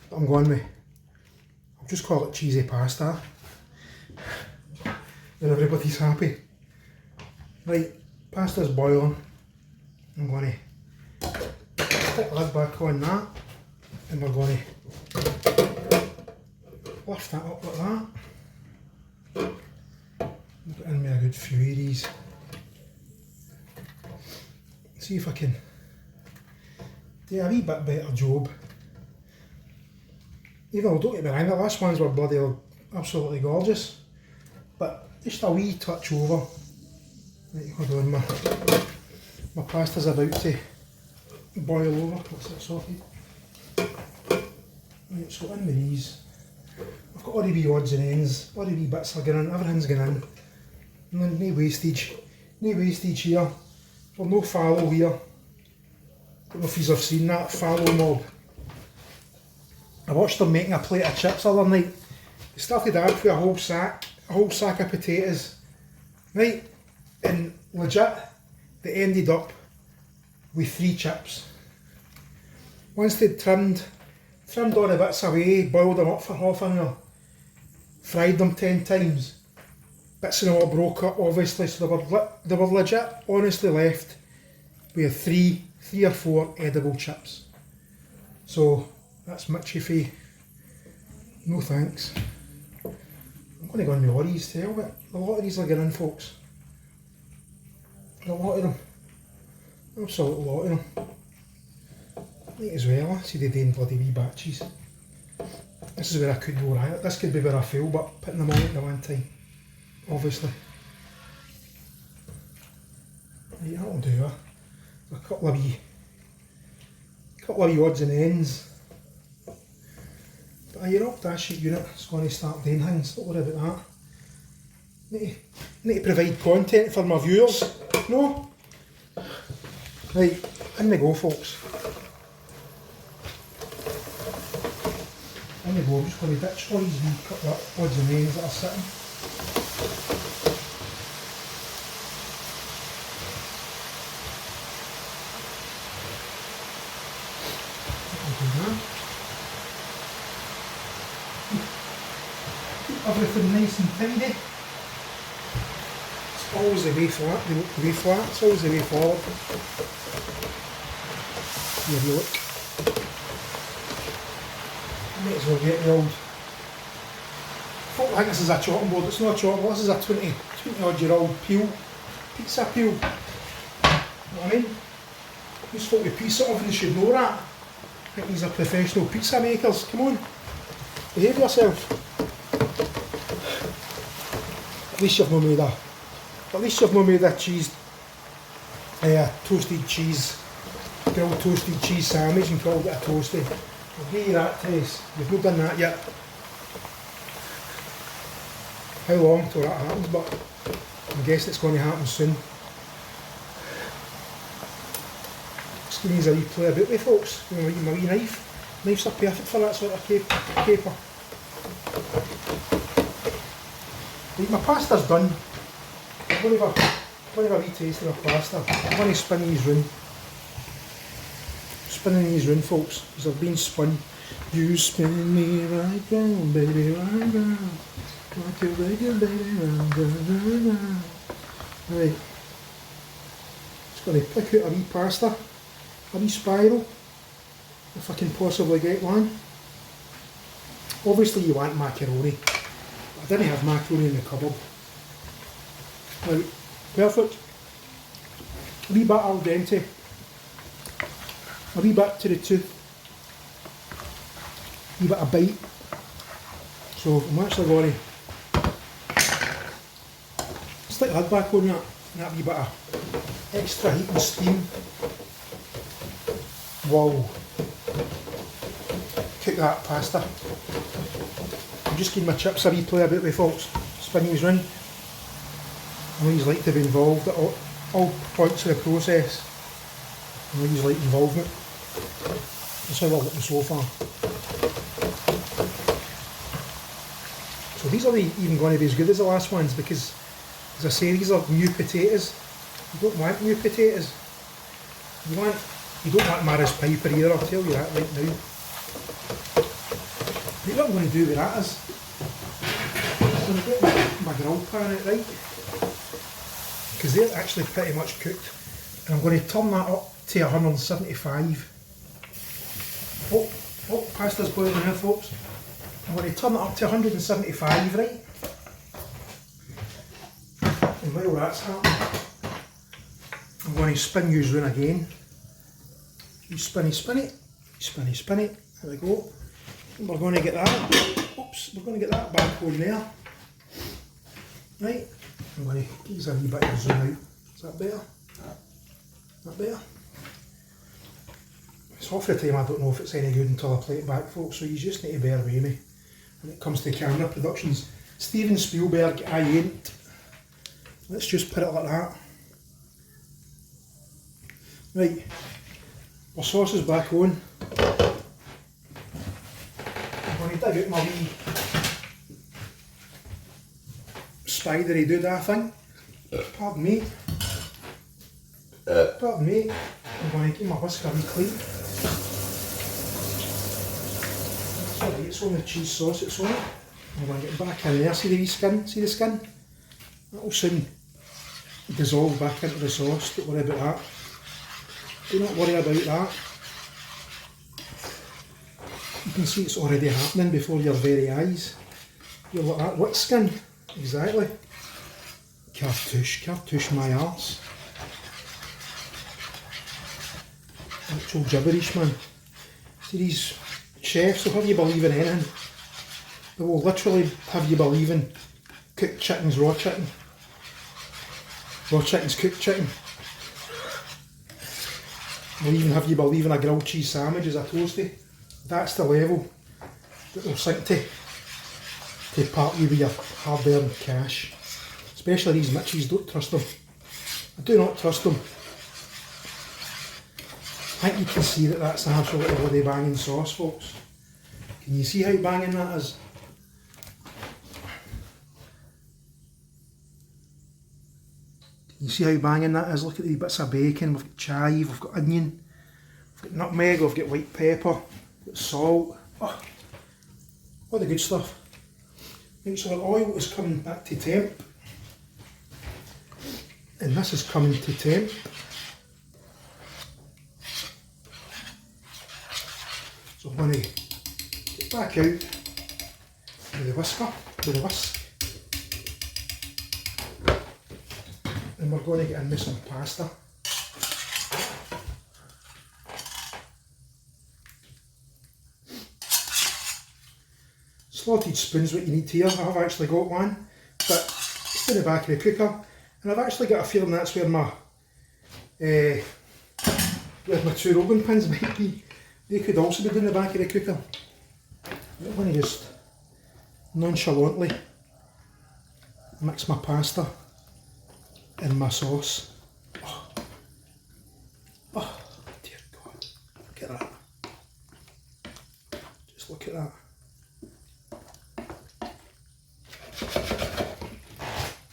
But I'm going with. I'll just call it cheesy pasta. And everybody's happy. Right, pasta's boiling. I'm going to stick the lid back on that. And we're going to lift that up like that. Put in me a good few of these. See if I can do a wee bit better job. Even though, don't get me wrong, the last ones were bloody absolutely gorgeous. But just a wee touch over. Right, hold on, my pasta's about to boil over. That's it sorted. Right, so in with these. I've got all the wee odds and ends, all the wee bits are going in, everything's going in. No wastage. No wastage here. Well, no fallow here. Don't know if you've seen that fallow mob. I watched them making a plate of chips the other night. They started out with a whole sack of potatoes. Right? And legit, they ended up with 3 chips. Once they'd trimmed all the bits away, boiled them up for half an hour, fried them 10 times. Bits of them all broke up obviously, so they were legit honestly left with 3 or 4 edible chips. So that's Mitchie fee. No thanks. I'm going to go on the lorries too, but a lot of these are getting in, folks. A lot of them. Absolute lot of them. Might as well, see they doing bloody wee batches. This is where I could go right. This could be where I fail, but putting them all at the one time. obviously. Right, that'll do her. A couple of wee odds and ends. But you're up to that sheet unit, it's going to start doing things, don't worry about that. Need to provide content for my viewers, no? Right, in we go folks. In we go, I'm just going to ditch all these wee couple of odds and ends that are sitting. Everything nice and tidy. It's always the way flat, the way flat, it's always the way forward. Here you look. Might as well get the old. I think this is a chopping board, it's not a chopping board, this is a 20 odd year old peel, pizza peel. You know what I mean? These folk with pizza ovens should know that. I think these are professional pizza makers, come on. Behave yourself. At least you've not made a cheese, toasted cheese, grilled toasted cheese sandwich and called it a toasty. I'll give you that, Tess. You've not done that yet. How long till that happens, but I guess it's going to happen soon. Just give me a wee play about with folks. You know, my wee knife. Knives are perfect for that sort of caper. Right, my pasta's done. I'm going to have a wee taste of my pasta. I'm going to spin these round. Spinning these round, folks, because they've been spun. You spin me right round, baby, right round. Like you make it, baby, round, round, round. Right. Just going to pick out a wee pasta, a wee spiral, if I can possibly get one. Obviously you want macaroni. I didn't have macaroni in the cupboard. Right, perfect. A wee bit al dente. A wee bit to the tooth. A wee bit of bite. So I'm actually going to stick the lid back on that wee bit of extra heat and steam. Wow. Cook that pasta. I'm just giving my chips a wee play about with folks. Spin these round. I always like to be involved at all points of the process. I always like involvement. That's how we're looking so far. So these are even going to be as good as the last ones because, as I say, these are new potatoes. You don't want new potatoes. You don't want Maris Piper either, I'll tell you that right now. Right, what I'm going to do with that is, I'm going to get my grill pan out right, because they're actually pretty much cooked, and I'm going to turn that up to 175. Oh, pasta's boiling here, folks. I'm going to turn it up to 175, right? And while that's happening, I'm going to spin yours round again. You spinny, spin it. There we go. And we're going to get that. Oops, we're going to get that back on there. Right. I'm going to use a wee bit of zoom out. Is that better? That better? It's half the time I don't know if it's any good until I play it back, folks, so you just need to bear with me when it comes to camera productions. Steven Spielberg, I ain't. Let's just put it like that. Right, our sauce is back on. I'm going to dig out my wee spidery doodah thing. Pardon me. Pardon me. I'm going to keep my whisker wee clean. Sorry, it's on the cheese sauce, it's on it. I'm going to get back in there. See the wee skin? See the skin? That'll soon dissolve back into the sauce. Don't worry about that. Do not worry about that. You can see it's already happening before your very eyes. You're like that. What skin? Exactly. Cartouche my arse. Actual gibberish, man. See these chefs, they'll have you believe in anything. They will literally have you believing cooked chicken's raw chicken. Raw chicken's cooked chicken. They'll even have you believing a grilled cheese sandwich as a toasty. That's the level that they'll sink to part you with your hard-earned cash. Especially these Mitchies, don't trust them. I do not trust them. I think you can see that that's an absolutely bloody banging sauce, folks. Can you see how banging that is? Can you see how banging that is? Look at these bits of bacon, we've got chive, we've got onion, we've got nutmeg, we've got white pepper, we've got salt, oh, all the good stuff. Right, so our oil is coming back to temp, and this is coming to temp. So I'm going to get back out with the whisk, and we're going to get in with some pasta. Slotted spoon's what you need here. I've actually got one, but it's in the back of the cooker, and I've actually got a feeling that's where my two rolling pins might be. They could also be in the back of the cooker. I'm going to just nonchalantly mix my pasta in my sauce. Oh dear God, look at that. Just look at that.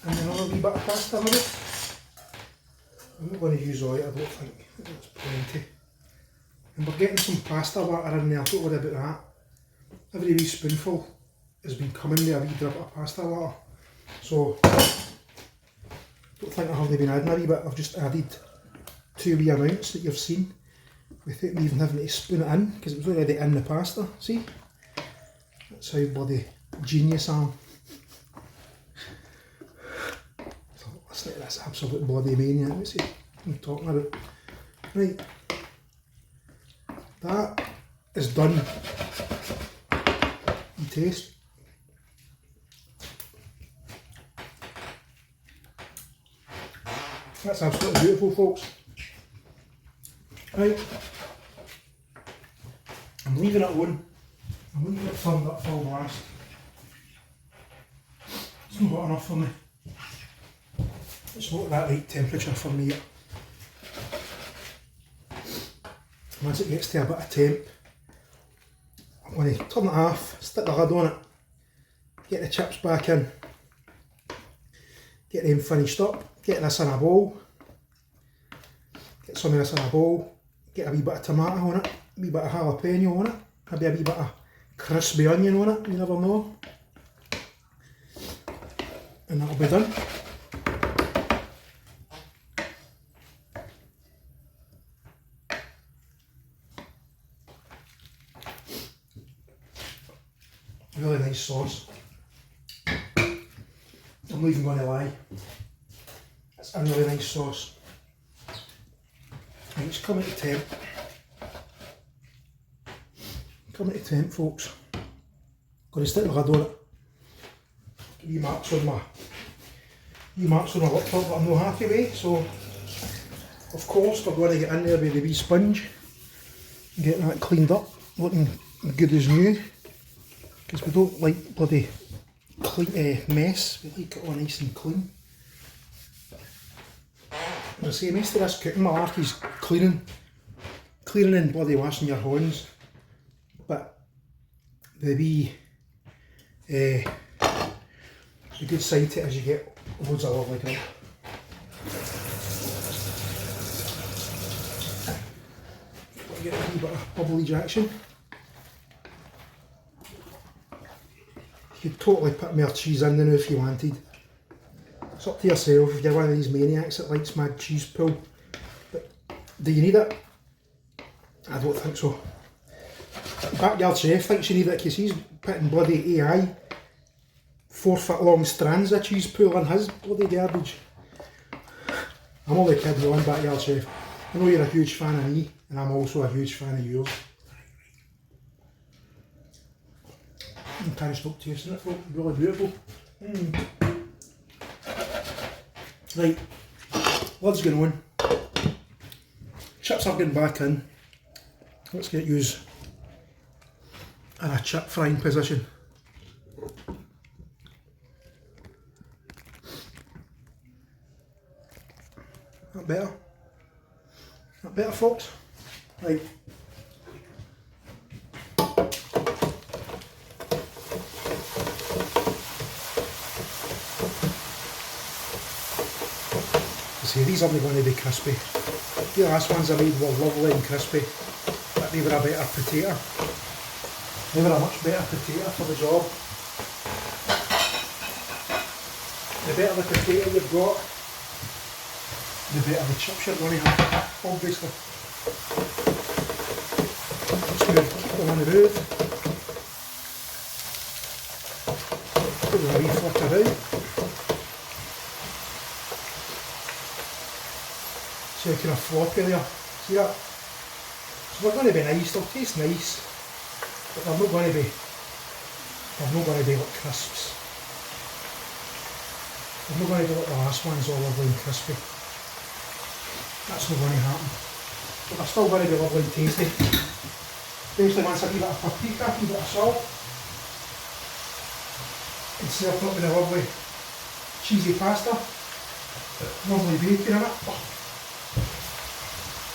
And then another wee bit of pasta with it. I'm not going to use all it, I don't think. That's plenty. And we're getting some pasta water in there, don't worry about that. Every wee spoonful has been coming with a wee drip of pasta water. So, don't think I've hardly been adding a wee bit, I've just added 2 wee amounts that you've seen without me even having to spoon it in, because it was already in the pasta, see? That's how bloody genius I am. So, listen to this absolute bloody maniac, what's he talking about? Right. That is done. You taste. That's absolutely beautiful, folks. Right. I'm leaving it on. I'm leaving it turned up full blast. It's not hot enough for me. It's not that right temperature for me yet. Once it gets to a bit of temp, I'm going to turn it off, stick the lid on it, get the chips back in, get them finished up, get this in a bowl, get some of this in a bowl, get a wee bit of tomato on it, a wee bit of jalapeno on it, maybe a wee bit of crispy onion on it, you never know, and that'll be done. Really nice sauce. I'm not even going to lie. It's a really nice sauce. And it's coming to temp. Coming to temp, folks. Going to stick the lid on it. Wee marks on my laptop that I'm not happy with. So, of course, we're going to get in there with the wee sponge and get that cleaned up, looking good as new. Because we don't like bloody clean, mess, we like it all nice and clean. As I say, most of this cooking malarkey's cleaning and bloody washing your hands, but the wee, the good side to it is you get loads of lovely grub. Get a wee bit of bubbly jackson. You could totally put more cheese in there if you wanted. It's up to yourself if you're one of these maniacs that likes mad cheese pull. But do you need it? I don't think so. Backyard Chef thinks you need it because he's putting bloody AI 4-foot long strands of cheese pull in his bloody garbage. I'm only kidding on, Backyard Chef. I know you're a huge fan of me and I'm also a huge fan of yours. I can't stop tasting it, folks. Really beautiful. Right, lid's going on. Chips are getting back in. Let's get yours in a chip frying position. That better? That better, folks? Right. See, these aren't going to be crispy. The last ones I made were lovely and crispy, but they were a better potato. They were a much better potato for the job. The better the potato you've got, the better the chips you're going to have, obviously. Just going to keep them on the move. Give them a wee flick about. So kind of floppy there. See that? So they're going to be nice, they'll taste nice, but they're not going to be like crisps. They're not going to be like the last ones, all lovely and crispy. That's not going to happen. But they're still going to be lovely and tasty. Especially once I give it a paprika, a bit of salt. And serve it with a lovely cheesy pasta. Lovely bacon in it. Oh,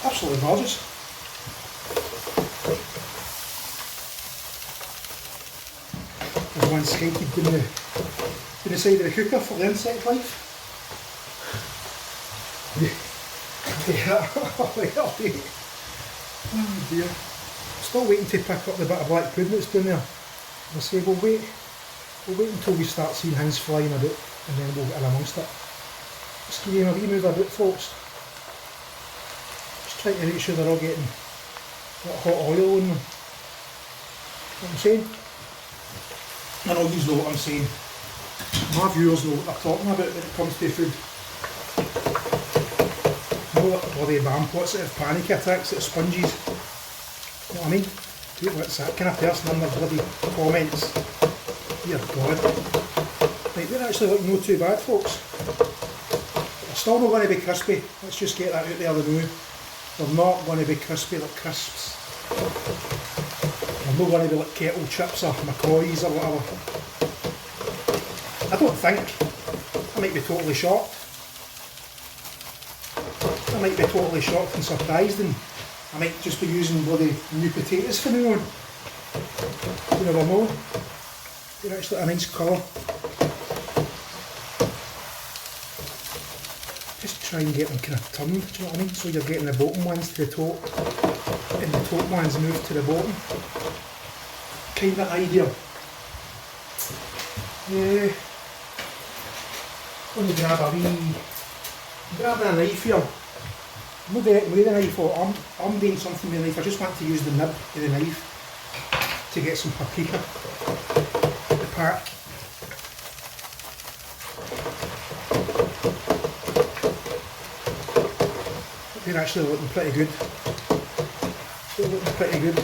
absolutely gorgeous. There's one skanky down the side of the cooker for the insect life. Yeah, oh dear. Still waiting to pick up the bit of black pudding that's down there. I say we'll wait until we start seeing hens flying about and then we'll get in amongst it. Just give you a wee move about, folks. Just trying to make sure they're all getting that hot oil on them. Know what I'm saying? I know you know what I'm saying. My viewers know what they're talking about when it comes to food. You know what bloody bam pots that have panic attacks at sponges. You know what I mean? What's that kind of person in their bloody comments? Dear God. Right, they're actually looking not too bad, folks. They're still not going to be crispy. Let's just get that out there the now. They're not going to be crispy like crisps. They're not going to be like kettle chips or McCoys or whatever. I don't think. I might be totally shocked. I might be totally shocked and surprised, and I might just be using bloody new potatoes from now on. You never know. They're actually a nice colour. Just try and get them kind of turned, do you know what I mean? So you're getting the bottom ones to the top and the top ones move to the bottom. Kind of idea. Yeah. I'm going to grab a knife here. I'm not doing it with the knife, or I'm doing something with the knife. I just want to use the nib of the knife to get some paprika. The pack. They're actually looking pretty good. They're looking pretty good.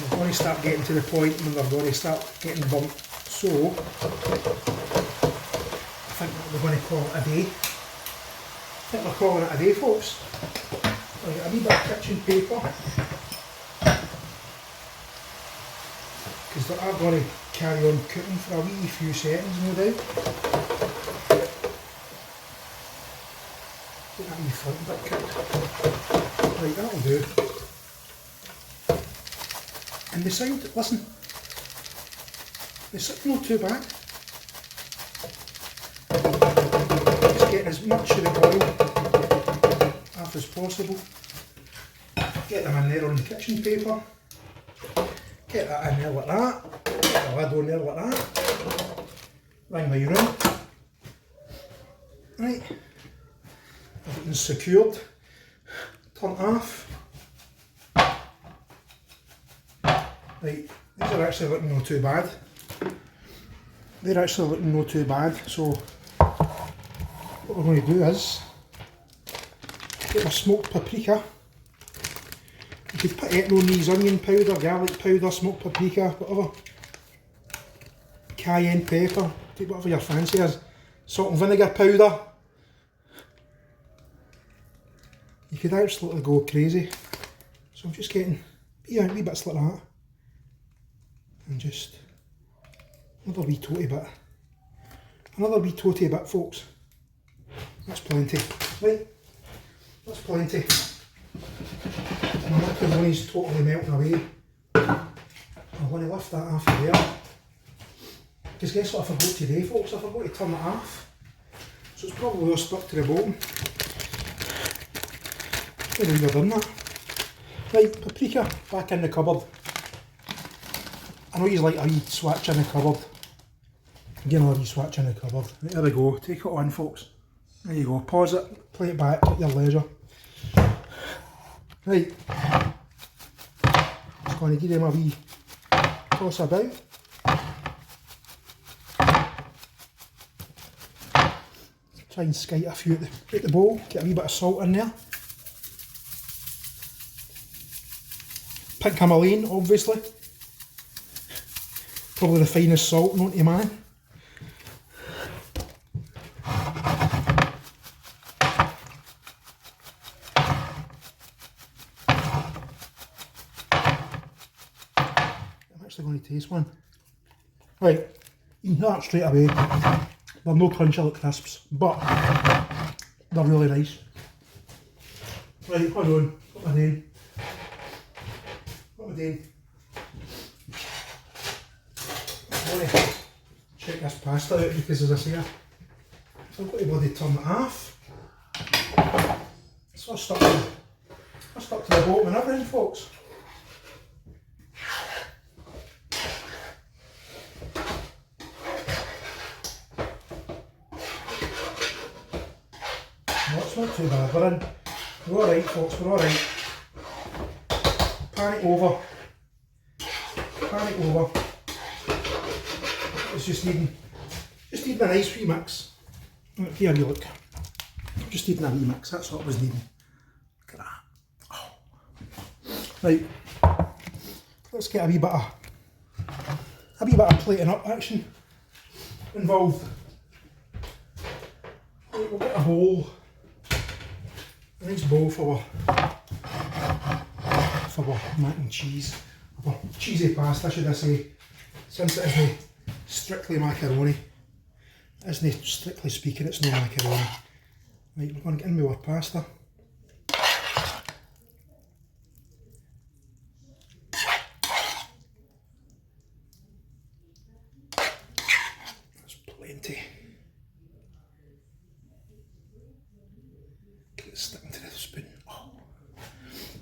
We're going to start getting to the point when they're going to start getting burnt. So, I think we're going to call it a day. I think we're calling it a day, folks. I'll get a wee bit of kitchen paper, because they are going to carry on cooking for a wee few seconds, no doubt. Get that wee front bit cooked. Right, that'll do. And the sound, listen, it's not too bad. Just getting as much of the oil off as possible. Get them in there on the kitchen paper. Get that in there like that. Get the lid on there like that. Ring my room. Right. Everything's secured. Turn it off. Right, these are actually looking not too bad. They're actually looking not too bad, so what we're going to do is get our smoked paprika. You could put it on these, onion powder, garlic powder, smoked paprika, whatever. Cayenne pepper, take whatever your fancy is. Salt and vinegar powder, you could absolutely go crazy. So I'm just getting wee bits like that. And just another wee toty bit. Another wee toty bit, folks. That's plenty. Right, that's plenty. My macaroni's totally melting away. I'm going to lift that off of there. Because guess what I forgot today, folks? I forgot to turn it off. So it's probably all stuck to the bottom. I didn't even done that. Right, paprika back in the cupboard. I know you like a wee swatch in the cupboard. Again, a wee swatch in the cupboard. Right, there we go. Take it on, folks. There you go. Pause it, play it back at your leisure. Right. Just going to give them a wee toss about. Try and skite a few at the bowl. Get a wee bit of salt in there. Pink Himalayan, obviously. Probably the finest salt known to man. I'm actually going to taste one. Right, you can know that straight away. They're no crunchy like crisps, but they're really nice. Right, hold on. What am I doing? What am I doing? I'm going to check this pasta out because, as I say, I've got to bloody turn it off. So I stuck to the bottom and everything, folks. No, it's not too bad. We're alright, folks, we're alright. Pan it over. Pan it over. It's just needing a nice wee mix. Here you look. Just needing a wee mix, that's what it was needing. Look at that. Oh. Right. Let's get a wee bit of plating up action involved. Right, we'll get a bowl. A nice bowl for our mac and cheese. Or cheesy pasta, should I say. Since it isn't strictly macaroni. It isn't strictly speaking, it's no macaroni. Right, we're going to get in with our pasta. That's plenty. Get it sticking to the spoon. Oh,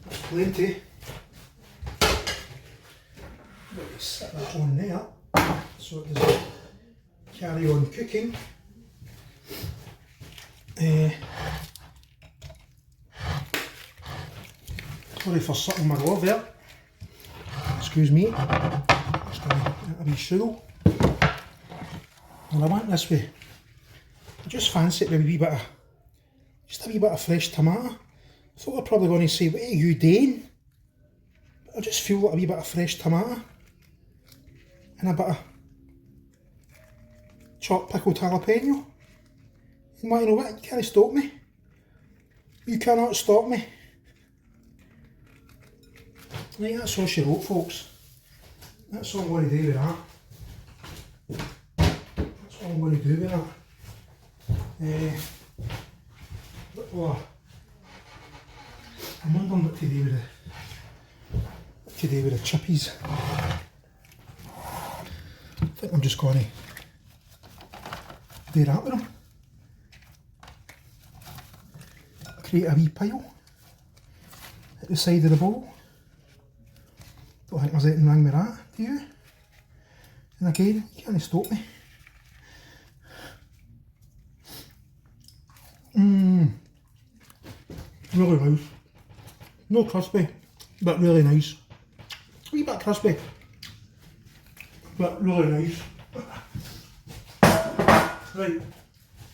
that's plenty. We'll set that on there so it doesn't carry on cooking. Sorry for sucking my glove there. Excuse me. Just going to get a wee sugar. Well, I went this way. I just fancy it with a wee bit of fresh tomato. I thought they were probably going to say, "What are you doing?" But I just feel like a wee bit of fresh tomato and a bit of chopped pickled jalapeno. You want to know what? You can't stop me. You cannot stop me. Right, that's all she wrote, folks. That's all I'm going to do with that. That's all I'm going to do with that. I'm wondering what to do with the chippies. I think I'm just going to do that with them. Create a wee pile at the side of the bowl. Don't think there's anything wrong with that, do you? And again, you can't stop me. Really nice. No crispy, but really nice. A wee bit crispy, but really nice. Right,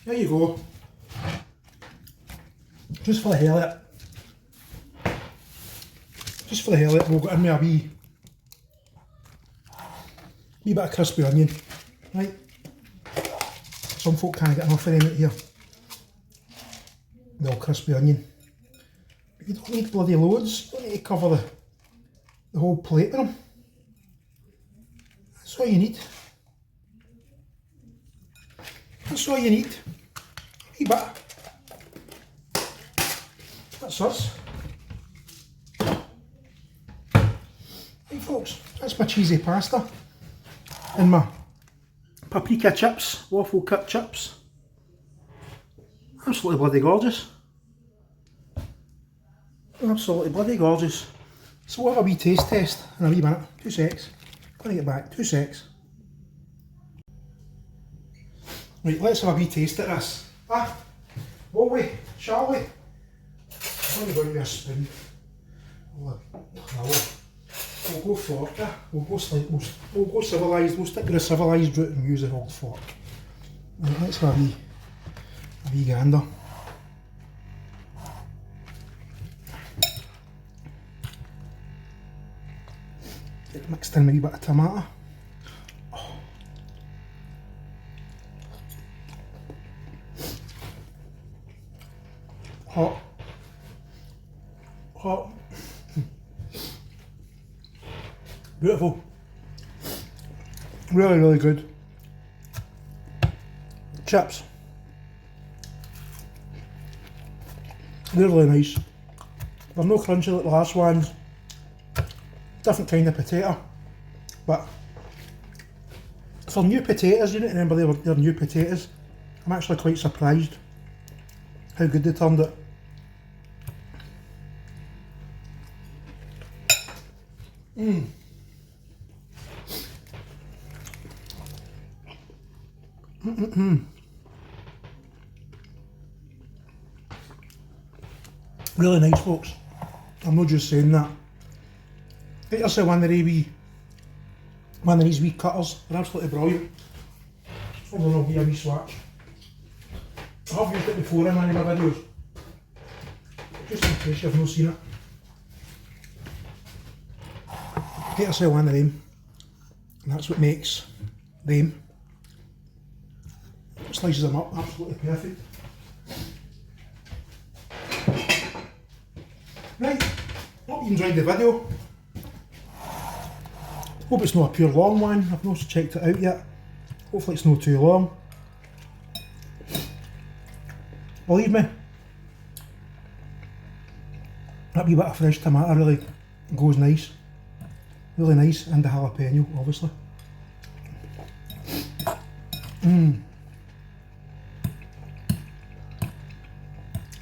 there you go. Just for the hell of it. Just for the hell of it, we'll get in with a wee bit of crispy onion. Right? Some folk can't get enough of them out here. Well, crispy onion. You don't need bloody loads, you don't need to cover the whole plate with them. That's all you need. That's all you need. A wee bit. That's us. Right folks, that's my cheesy pasta and my paprika chips, waffle cut chips. Absolutely bloody gorgeous. Absolutely bloody gorgeous. So we'll have a wee taste test in a wee minute. 2 secs. Gonna get back. 2 secs. Right, let's have a wee taste at this. Ah, will we? Shall we? I'm only going to be a spoon. We'll go fork. We'll go civilised. We'll stick to the civilised route and use an old fork. Right, let's have a wee gander. Get mixed in with a wee bit of tomato. Oh. Hot. Hot. Beautiful. Really, really good. Chips. They're really nice. They're no crunchy like the last ones. Different kind of potato. But for new potatoes, you need to remember they're new potatoes. I'm actually quite surprised how good they turned out. Really nice folks. I'm not just saying that. Get yourself one of these wee cutters. They're absolutely brilliant. Hold on, I'll give you a wee swatch. I have used it before in one of my videos, just in case you've not seen it. Get yourself one of them, and that's what makes them. It slices them up, absolutely perfect. Right, hope you enjoyed the video. Hope it's not a pure long one. I've not checked it out yet. Hopefully it's not too long. Believe me, that wee bit of fresh tomato really goes nice. Really nice, and the jalapeno, obviously.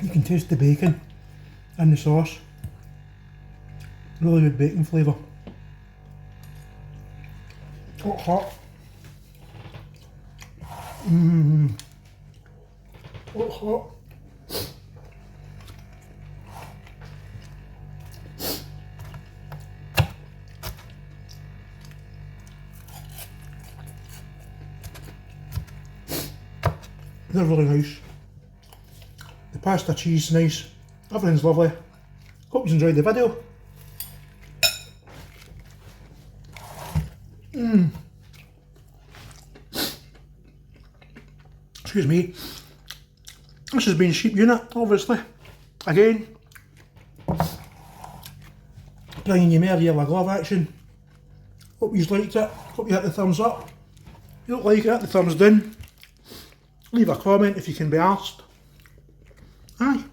You can taste the bacon in the sauce. Really good bacon flavour. Hot, hot. Hot, hot. They're really nice. The pasta cheese is nice. Everything's lovely. Hope you enjoyed the video. Excuse me. This has been Sheep Unit, obviously. Again, bringing you more Yearly Glove action. Hope you liked it. Hope you hit the thumbs up. If you don't like it, hit the thumbs down. Leave a comment if you can be asked. Aye.